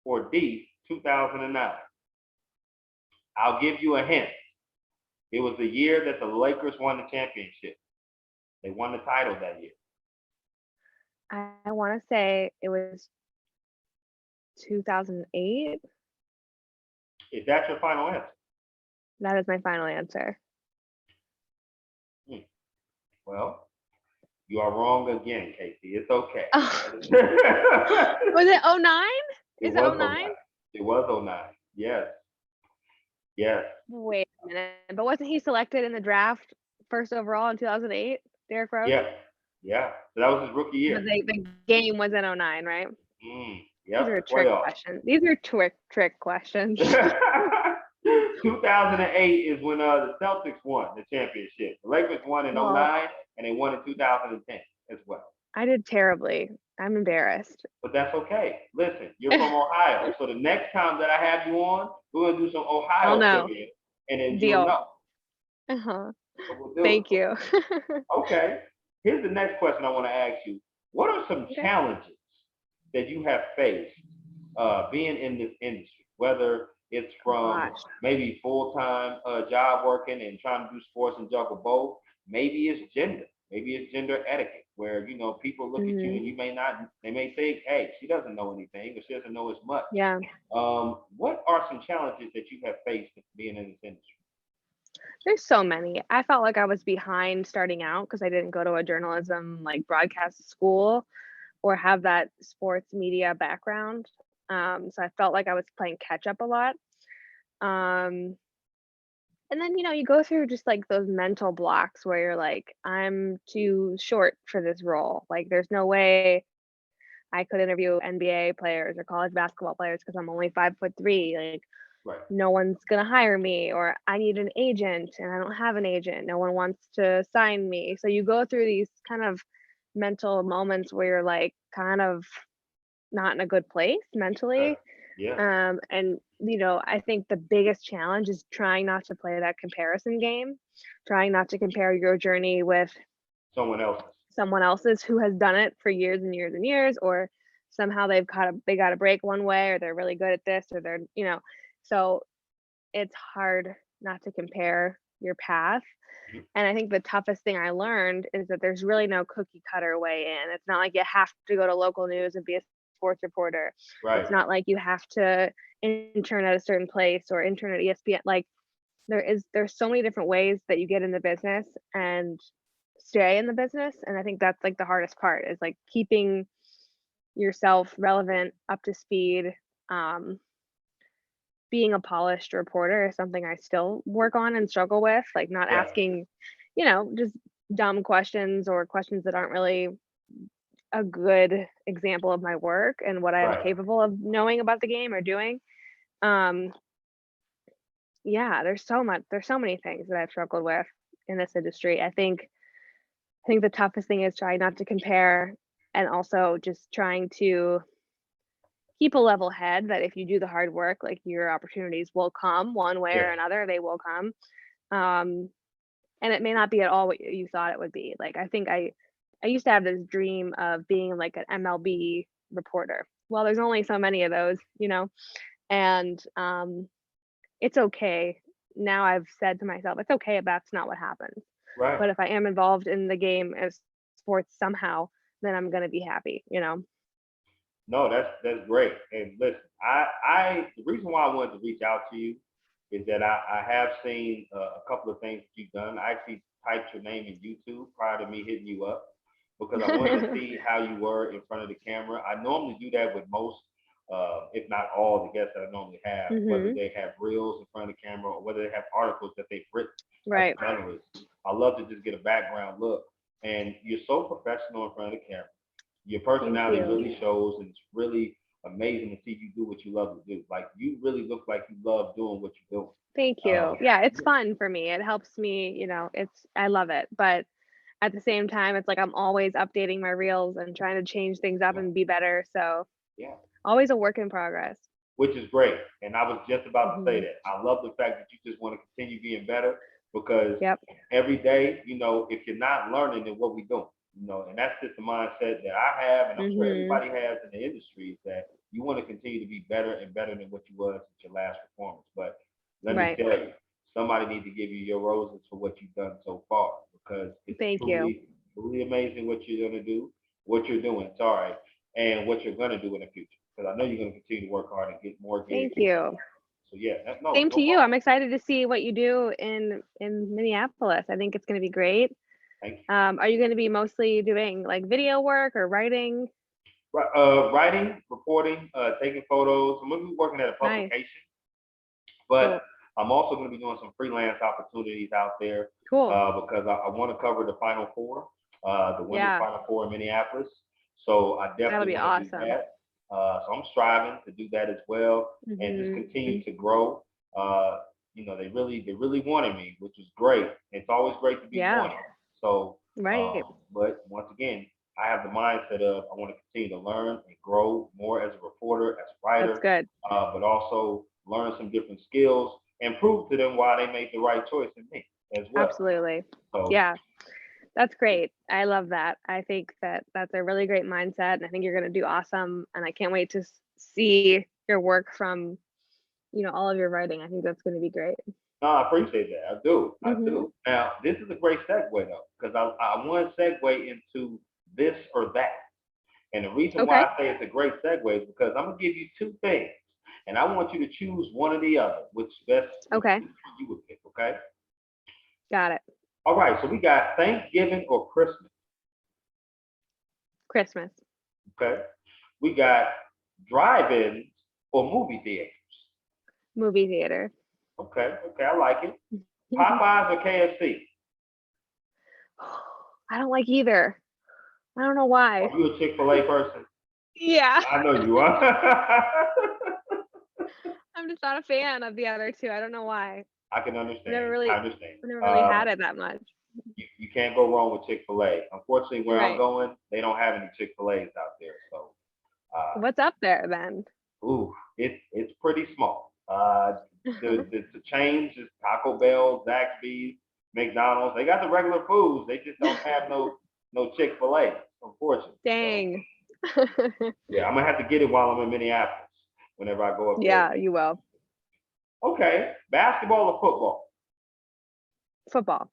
Or D, 2009. I'll give you a hint. It was the year that the Lakers won the championship. They won the title that year. I want to say it was 2008. Is that your final answer? That is my final answer. Hmm. Well, you are wrong again, Casey. It's okay. Oh, it was it '09? Is it was '09? '09. It was '09. Yes. Yes. Wait a minute, but wasn't he selected in the draft first overall in 2008, Derrick Rose? Yeah. Yeah. So that was his rookie But year. the game was in '09, right? These Yep. are trick Playoff. questions. These are trick questions. 2008 is when the Celtics won the championship. The Lakers won in Well, '09 and they won in 2010 as well. I did terribly. I'm embarrassed. But that's okay. Listen, you're from Ohio. So the next time that I have you on, we're going to do some I'll Ohio know. trivia and then you'll Deal. know Uh-huh. what we'll do. Thank you. Okay. Here's the next question I want to ask you. What are some Okay. challenges that you have faced being in this industry, whether it's Oh from gosh. maybe full-time job working and trying to do sports and juggle both. Maybe it's gender. Maybe it's gender etiquette, where people look at you Mhm. and you may not. They may think, "Hey, she doesn't know anything, or she doesn't know as much." Yeah. What are some challenges that you have faced being in this industry? There's so many. I felt like I was behind starting out because I didn't go to a journalism like broadcast school or have that sports media background. So I felt like I was playing catch up a lot. Um, and then you go through just like those mental blocks where you're like, I'm too short for this role. Like, there's no way I could interview NBA players or college basketball players because I'm only 5'3". Like, Right. no one's gonna hire me, or I need an agent and I don't have an agent. No one wants to sign me. So you go through these kind of mental moments where you're like kind of not in a good place Right. mentally. Yeah. And I think the biggest challenge is trying not to play that comparison game, trying not to compare your journey with Someone else's. someone else's who has done it for years and years and years, or somehow they got a break one way, or they're really good at this, or so it's hard not to compare your path. Mhm. And I think the toughest thing I learned is that there's really no cookie cutter way in. It's not like you have to go to local news and be a sports reporter. Right. It's not like you have to intern at a certain place or intern at ESPN. Like, there's so many different ways that you get in the business and stay in the business. And I think that's like the hardest part, is like keeping yourself relevant, up to speed. Um, Being a polished reporter is something I still work on and struggle with, like not Yeah. asking, just dumb questions or questions that aren't really a good example of my work and what I'm Right. capable of knowing about the game or doing. Um, yeah, there's so many things that I've struggled with in this industry. I think the toughest thing is trying not to compare, and also just trying to keep a level head that if you do the hard work, like, your opportunities will come one way or Yeah. another, they will come. Um, and it may not be at all what you thought it would be. Like, I think I used to have this dream of being like an MLB reporter. Well, there's only so many of those, and it's okay. Now I've said to myself, it's okay if that's not what happens. Right. But if I am involved in the game as sports somehow, then I'm gonna be happy. No, that's great. And listen, I the reason why I wanted to reach out to you is that I have seen a couple of things that you've done. I actually typed your name in YouTube prior to me hitting you up because I wanted to see how you were in front of the camera. I normally do that with most, if not all, the guests that I normally have, whether Mhm. they have reels in front of the camera or whether they have articles that they've written as Right. an analyst. I love to just get a background look. And you're so professional in front of the camera. Your Thank personality you. really shows, and it's really amazing to see you do what you love to do. Like you really look like you love doing what you're doing. Thank you. Yeah, it's Yeah, fun for me. It helps me, I love it. But at the same time, it's like I'm always updating my reels and trying to change things up yeah, and be better. So, yeah. always a work in progress. Which is great. And I was just about to say Mhm. that. I love the fact that you just want to continue being better because Yep. every day, if you're not learning, then what we doing? And that's just the mindset that I have, and I'm sure Mhm. everybody has in the industry is that you want to continue to be better and better than what you was at your last performance. But let me Right. tell you, somebody needs to give you your roses for what you've done so far because it's Thank you. truly, truly amazing what you're gonna do, what you're doing, sorry, and what you're gonna do in the future. Because I know you're gonna continue to work hard and get more gigs. Thank you. So yeah, no, Same no to you. I'm problem. excited to see what you do in Minneapolis. I think it's going to be great. Thank you. Are you going to be mostly doing like video work or writing? Writing, reporting, taking photos. I'm gonna be working at a Nice. publication, but Cool. I'm also going to be doing some freelance opportunities out there Cool. because I want to cover the Final Four, the women's Yeah, Final Four in Minneapolis. So I that'll definitely be want to do awesome. that. So I'm striving to do that as well and just Hmm. continue to grow. Uh, they really wanted me, which was great. It's always great to be Yeah, wanted. So, right. but once again, I have the mindset of I want to continue to learn and grow more as a reporter, as a That's writer, good. but also learn some different skills and prove to them why they made the right choice in me as well. Absolutely. So, Yeah, that's great. I love that. I think that that's a really great mindset, and I think you're going to do awesome. And I can't wait to see your work from, all of your writing. I think that's going to be great. no, I appreciate that. I do. I Hmm. do. Now, this is a great segue though, because I want to segue into this or that. And the reason why Okay. I say it's a great segue is because I'm gonna give you two things, and I want you to choose one or the other, which Okay. you would pick. Okay. Got it. All right. So we got Thanksgiving or Christmas. Christmas. Okay. We got drive-ins or movie theaters. Movie theater. Okay. Okay. I like it. Popeyes or KFC. I don't like either. I don't know why. Are you a Chick-fil-A person? Yeah. I know you are. I'm just not a fan of the other two. I don't know why. I can I've never understand. I really understand. I've never really had it that much. You can't go wrong with Chick-fil-A. Unfortunately, where I'm Right. going, they don't have any Chick-fil-A's out there. So, What's up there then? it's pretty small. The chains is Taco Bell, Zaxby's, McDonald's. They got the regular foods. They just don't have no Chick-fil-A, unfortunately. So Dang. yeah, I'm gonna have to get it while I'm in Minneapolis. Whenever I go up there Yeah, again. you will. Okay, basketball or football? Football.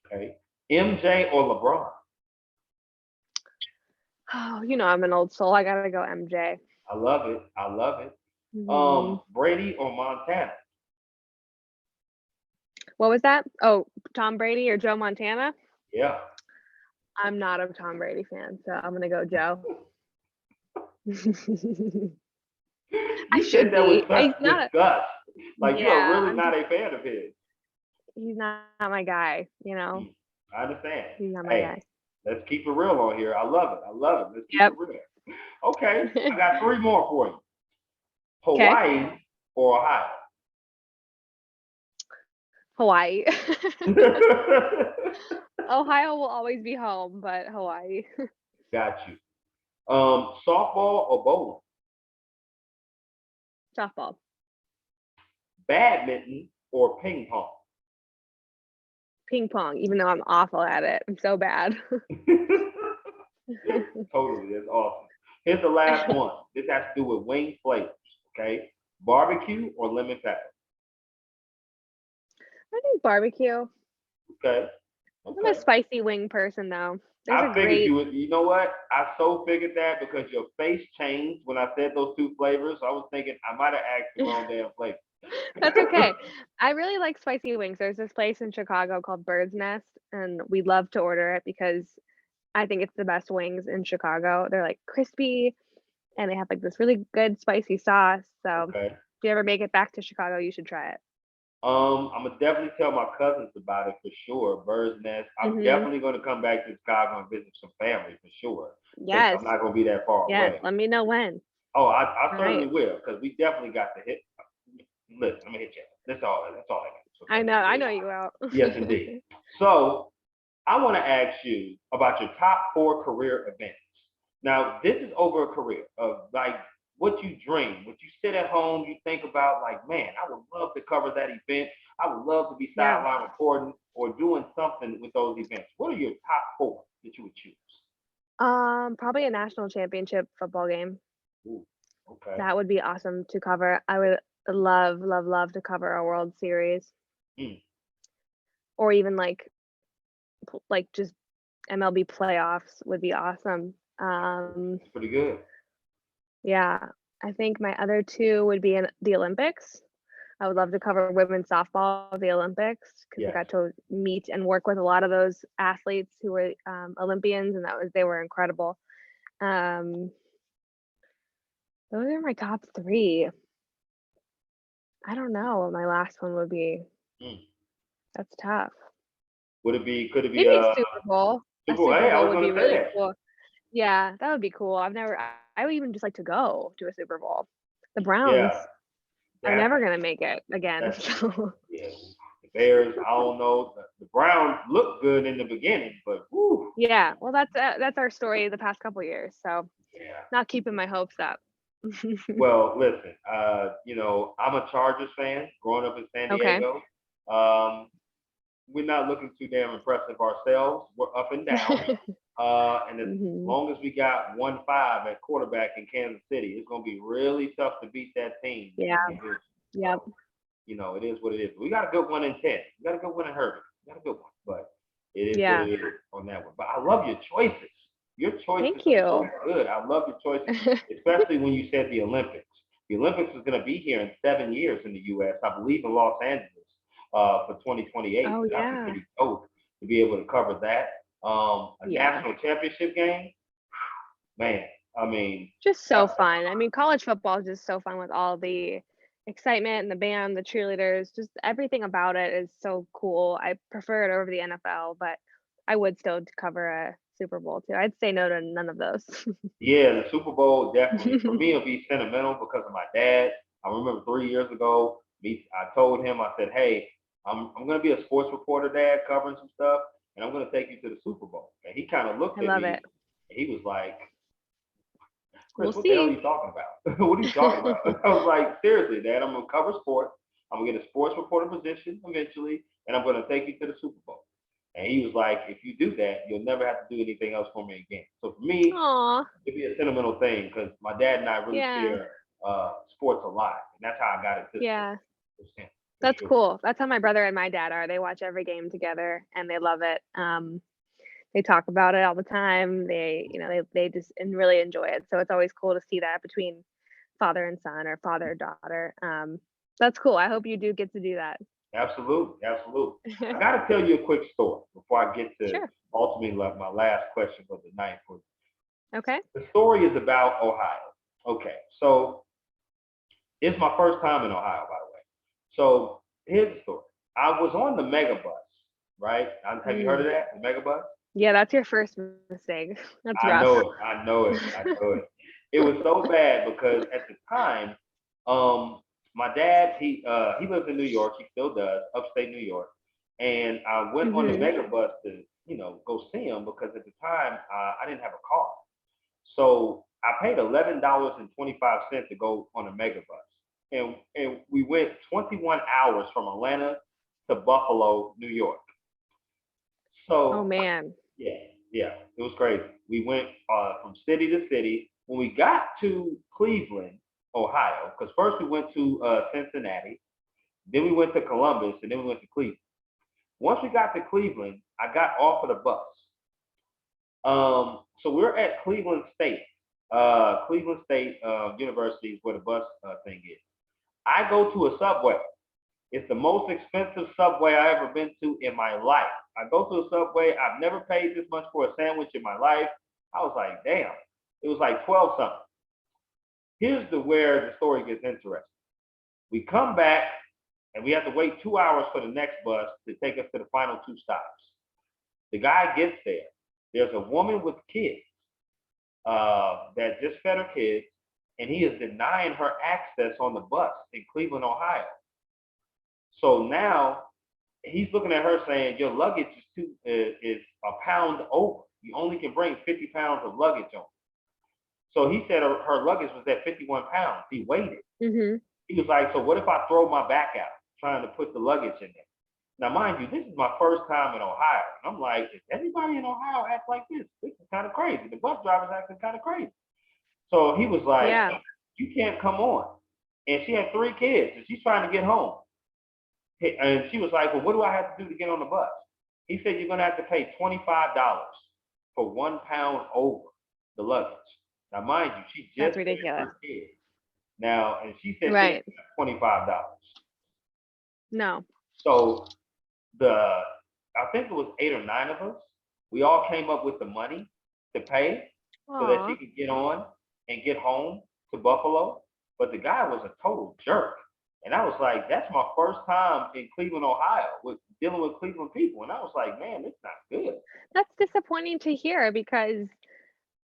Okay, MJ or LeBron? Oh, I'm an old soul. I gotta go MJ. I love it. I love it. Hmm. Brady or Montana? What was that? Oh, Tom Brady or Joe Montana? Yeah. I'm not a Tom Brady fan, so I'm gonna go Joe. I You said should that with be. such He's not. disgust. Like you are Yeah, really I'm not just. a fan of his. He's not my guy. I understand. He's not my Hey, guy. let's keep it real on here. I love it. I love it. Let's keep it Yep. real. Okay, I got three more for you. Okay. Hawaii or Ohio? Hawaii. Ohio will always be home, but Hawaii. Got you. Softball or bowling? Softball. Badminton or ping pong? Ping pong, even though I'm awful at it. I'm so bad. Totally, that's awesome. Here's the last one. This has to do with wing flavors. Okay, barbecue or lemon pepper? I think barbecue. Okay, I'm a okay. spicy wing person though. There's a I figured great. you would. You know what? I so figured that because your face changed when I said those two flavors. I was thinking I might have asked the wrong damn flavor. That's okay. I really like spicy wings. There's this place in Chicago called Bird's Nest, and we love to order it because I think it's the best wings in Chicago. They're like crispy and they have like this really good spicy sauce. So if Okay. you ever make it back to Chicago, you should try it. I'm gonna definitely tell my cousins about it for sure. Bird's Nest. I'm Hmm. definitely gonna come back to Chicago and visit some family for sure. Since Yes. I'm not gonna be that far Yes. away. Let me know when. Oh, I All certainly right. will because we definitely got to hit. Listen, I'm gonna hit you. That's all. That's all I got. I Okay. know. I know you will. Yes, indeed. So I want to ask you about your top four career events. Now, this is over a career of like what you dream, what you sit at home, you think about like, man, I would love to cover that event. I would love to be Yeah. sideline reporting or doing something with those events. What are your top four that you would choose? Probably a national championship football game. Ooh, okay. That would be awesome to cover. I would love, love, love to cover a World Series Mm, or even like just MLB playoffs would be awesome. that's pretty good. Yeah, I think my other two would be in the Olympics. I would love to cover women's softball at the Olympics because I Yes. got to meet and work with a lot of those athletes who were Olympians, and they were incredible. Um, those are my top three. I don't know what my last one would be. Mm. That's tough. Could it be Maybe a Super Bowl. A Super Bowl? Super Hey, I Bowl was would gonna be say really that. cool. Yeah, that would be cool. I would even just like to go to a Super Bowl. The Browns, Yeah, are that never gonna make it again. that's So yeah. The Bears, I don't know. The Browns looked good in the beginning, but whoo, yeah, well, that's our story the past couple years. So yeah. not keeping my hopes up. Well, listen, I'm a Chargers fan growing up in San Okay. Diego. Um, we're not looking too damn impressive ourselves. We're up and down. And as hmm long as we got 1-5 at quarterback in Kansas City, it's going to be really tough to beat that team in Yeah. the division. Yep. So, it is what it is. We got a good one in 10. We got a good one in Herbert. We got a good one. But it is what Yeah. it is on that one. But I love your choices. Your choices Thank are so you. good. I love your choices, especially when you said the Olympics. The Olympics is going to be here in 7 years in the U.S., I believe in Los Angeles for 2028. Oh And I think yeah. it'd be dope to be able to cover that. A Yeah. national championship game, man. I mean, Just so that's fun. I mean, college football is just so fun with all the excitement and the band, the cheerleaders, just everything about it is so cool. I prefer it over the NFL, but I would still cover a Super Bowl too. I'd say no to none of those. yeah, the Super Bowl definitely for me it'll be sentimental because of my dad. I remember 3 years ago, I told him, I said, "Hey, I'm gonna be a sports reporter, Dad, covering some stuff, and I'm gonna take you to the Super Bowl." And he kind of I looked at love me, it. and he was like, "Chris, We'll what the hell are see. you talking about? What are you talking about?" I was like, "Seriously, Dad, I'm gonna cover sports. I'm gonna get a sports reporter position eventually, and I'm gonna take you to the Super Bowl." And he was like, "If you do that, you'll never have to do anything else for me again." So for me, Aw, it'd be a sentimental thing because my dad and I really yeah, share sports a lot, and that's how I got into sports. yeah. For That's sure. cool. That's how my brother and my dad are. They watch every game together and they love it. They talk about it all the time. They just really enjoy it. So it's always cool to see that between father and son or father and daughter. That's cool. I hope you do get to do that. Absolutely, absolutely. I got to tell you a quick story before I get to Sure. ultimately like my last question for the night. Okay. The story is about Ohio. Okay, so it's my first time in Ohio, by the way. So here's the story. I was on the mega bus, right? Have you heard of Mm. that? The mega bus? Yeah, that's your first mistake. That's I know rough. it. I know it. I know it. It was so bad because at the time, my dad he lives in New York. He still does, upstate New York. And I went on the hmm mega bus to go see him because at the time I didn't have a car. So I paid $11.25 to go on a mega bus, and we went 21 hours from Atlanta to Buffalo, New York. Oh So man. yeah, yeah, it was crazy. We went from city to city. When we got to Cleveland, Ohio, because first we went to Cincinnati, then we went to Columbus, and then we went to Cleveland. Once we got to Cleveland, I got off of the bus. So we're at Cleveland State University is where the bus thing is. I go to a Subway. It's the most expensive Subway I ever been to in my life. I go to a Subway. I've never paid this much for a sandwich in my life. I was like, damn. It was like 12 something. Here's where the story gets interesting. We come back and we have to wait 2 hours for the next bus to take us to the final two stops. The guy gets there. There's a woman with kids that just fed her kids, and he is denying her access on the bus in Cleveland, Ohio. So now he's looking at her saying, "Your luggage is a pound over. You only can bring 50 pounds of luggage on." So he said her luggage was at 51 pounds. He waited. hmm He was like, "So what if I throw my back out trying to put the luggage in there?" Now, mind you, this is my first time in Ohio. I'm like, if everybody in Ohio acts like this is kind of crazy. The bus driver's acting kind of crazy. So he was like, Yeah. "You can't come on." And she had 3 kids, and she's trying to get home. And she was like, "Well, what do I have to do to get on the bus?" He said, "You're going to have to pay $25 for 1 pound over the luggage." Now, mind you, she That's just had ridiculous. 3 kids. Now, and she said she had Right. $25. No. So I think it was 8 or 9 of us. We all came up with the money to pay so that she Aw. could get on and get home to Buffalo. But the guy was a total jerk. And I was like, that's my first time in Cleveland, Ohio, with dealing with Cleveland people. And I was like, man, it's not good. That's disappointing to hear because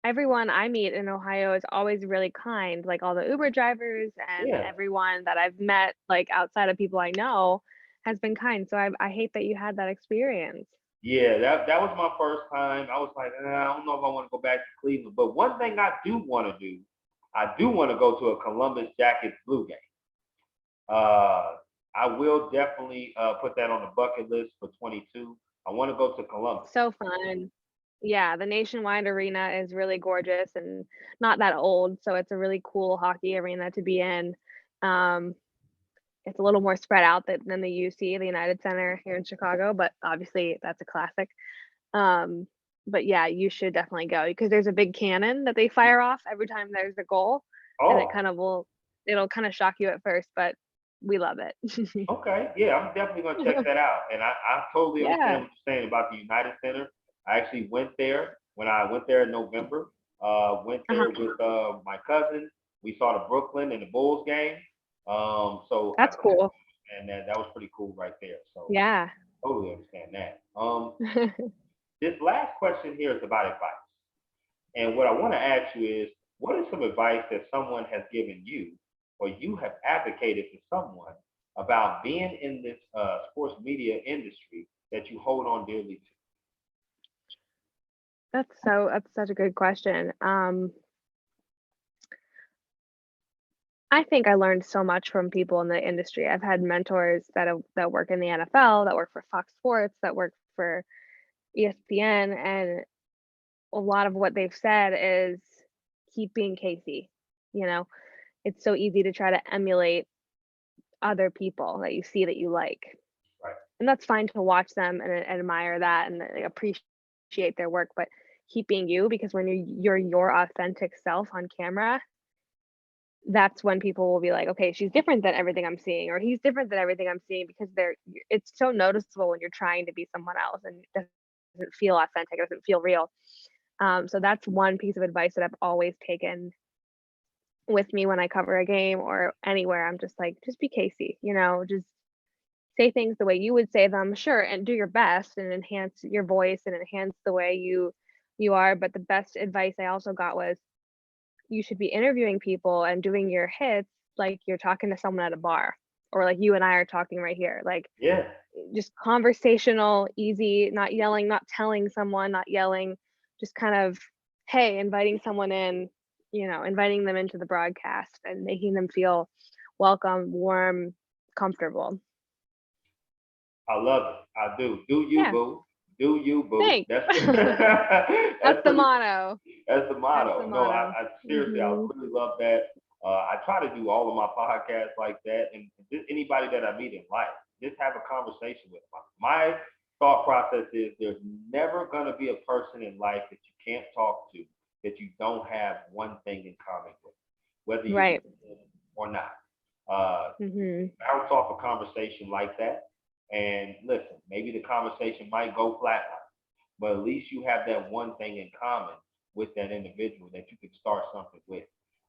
everyone I meet in Ohio is always really kind, like all the Uber drivers and Yeah. everyone that I've met, like outside of people I know, has been kind. So I hate that you had that experience. Yeah, that was my first time. I was like, I don't know if I want to go back to Cleveland. But one thing I do want to do, I do want to go to a Columbus Jackets Blue game. Uh, I will definitely put that on the bucket list for 22. I want to go to Columbus. So fun. Yeah, the Nationwide Arena is really gorgeous and not that old, so it's a really cool hockey arena to be in. Um, it's a little more spread out than the UC, the United Center here in Chicago, but obviously that's a classic. Um, but yeah, you should definitely go because there's a big cannon that they fire off every time there's a goal, and Oh, it'll kind of shock you at first, but we love it. okay. Yeah, I'm definitely gonna check that out. And I totally Yeah. understand what you're saying about the United Center. I actually went there when I went there in November. Went Uh-huh. there with my cousin. We saw the Brooklyn and the Bulls game. So I That's cool. and that was pretty cool right there. So Yeah. totally understand that. This last question here is about advice. And what I want to ask you is, what is some advice that someone has given you, or you have advocated for someone about being in this sports media industry that you hold on dearly to? That's such a good question. I think I learned so much from people in the industry. I've had mentors that work in the NFL, that work for Fox Sports, that work for ESPN, and a lot of what they've said is keep being Casey. You know, it's so easy to try to emulate other people that you see that you like. Right. And that's fine to watch them and admire that and like, appreciate their work, but keep being you because when you're your authentic self on camera, that's when people will be like, okay, she's different than everything I'm seeing, or he's different than everything I'm seeing because it's so noticeable when you're trying to be someone else and it doesn't feel authentic, it doesn't feel real. So that's one piece of advice that I've always taken with me when I cover a game or anywhere. I'm just like, just be Casey, just say things the way you would say them, sure, and do your best and enhance your voice and enhance the way you are. But the best advice I also got was you should be interviewing people and doing your hits like you're talking to someone at a bar or like you and I are talking right here. Like Yeah, just conversational, easy, not yelling, not telling someone, not yelling, just kind of, hey, inviting someone in, inviting them into the broadcast and making them feel welcome, warm, comfortable. I love it. I do. Do you, Yeah, boo? Do you, boo? thanks. That's That's that's the pretty. motto. That's the That's the motto. No, motto. I seriously, I Mhm. really love that. I try to do all of my podcasts like that, and just anybody that I meet in life, just have a conversation with them. My thought process is there's never going to be a person in life that you can't talk to that you don't have one thing in common with, whether you Right. know it or not. Uh, Mhm. Bounce off a conversation like that, and listen, maybe the conversation might go flatline, but at least you have that one thing in common with that individual that you could start something with.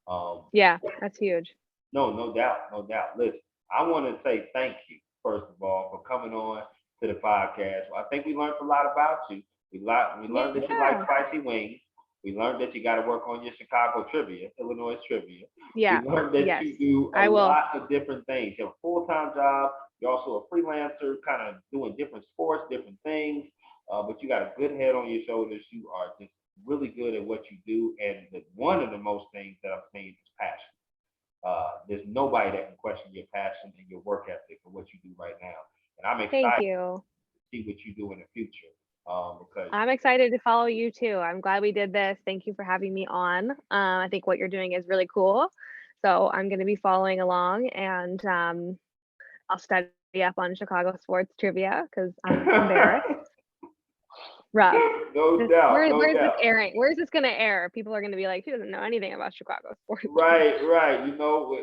Um, Yeah, that's huge. no, no doubt, no doubt. Listen, I want to say thank you first of all for coming on to the podcast. I think we learned a lot about you. We learned that you like Yeah. spicy wings. We learned that you got to work on your Chicago trivia, Illinois trivia. We Yeah. learned that Yes. you do a I will. lot of different things. You have a full time job. You're also a freelancer, kind of doing different sports, different things. But you got a good head on your shoulders. You are just really good at what you do. And one of the most things that I've seen is passion. There's nobody that can question your passion and your work ethic for what you do right now. And I'm Thank excited you. to see what you do in the future because I'm excited to follow you too. I'm glad we did this. Thank you for having me on. I think what you're doing is really cool. So I'm going to be following along and I'll study up on Chicago sports trivia because I'm embarrassed. Rough. no doubt, no Where's this doubt. airing? Where's this going to air? People are going to be like, she doesn't know anything about Chicago sports. Right, right. You know,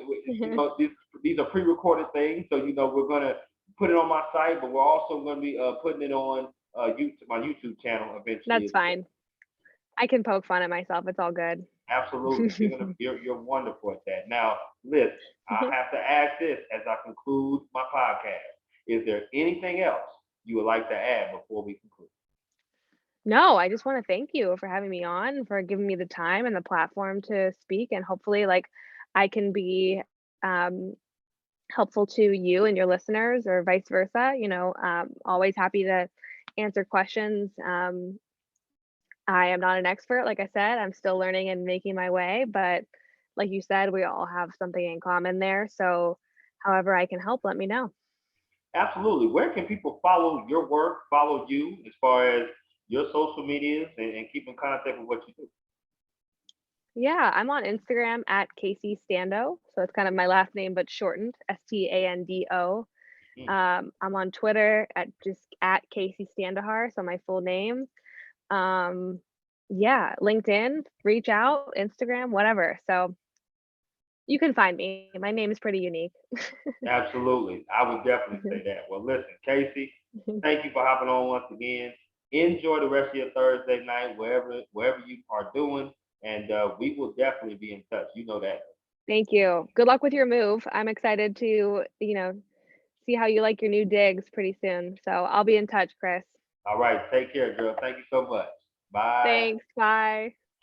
these are pre-recorded things, so we're gonna put it on my site, but we're also going to be putting it on my YouTube channel eventually That's as well. fine. I can poke fun at myself. It's all good. Absolutely, you're wonderful at that. Now, listen, I have to ask this as I conclude my podcast. Is there anything else you would like to add before we conclude? No, I just want to thank you for having me on, for giving me the time and the platform to speak, and hopefully, like, I can be helpful to you and your listeners, or vice versa. Always happy to answer questions. I am not an expert, like I said. I'm still learning and making my way, but like you said, we all have something in common there. So, however I can help, let me know. Absolutely. Where can people follow your work, follow you as far as your social medias, and keep in contact with what you do? Yeah, I'm on Instagram at Kacy Stando. So it's kind of my last name, but shortened, Stando. Mhm. I'm on Twitter at just at Kacy Standohar, so my full name. Um, yeah, LinkedIn, reach out, Instagram, whatever. So you can find me. My name is pretty unique. Absolutely. I would definitely say that. Well, listen, Kacy, thank you for hopping on once again. Enjoy the rest of your Thursday night, wherever you are doing, and we will definitely be in touch. You know that. Thank you. Good luck with your move. I'm excited to, see how you like your new digs pretty soon. So I'll be in touch, Chris. All right. Take care, girl. Thank you so much. Bye. Thanks. Bye.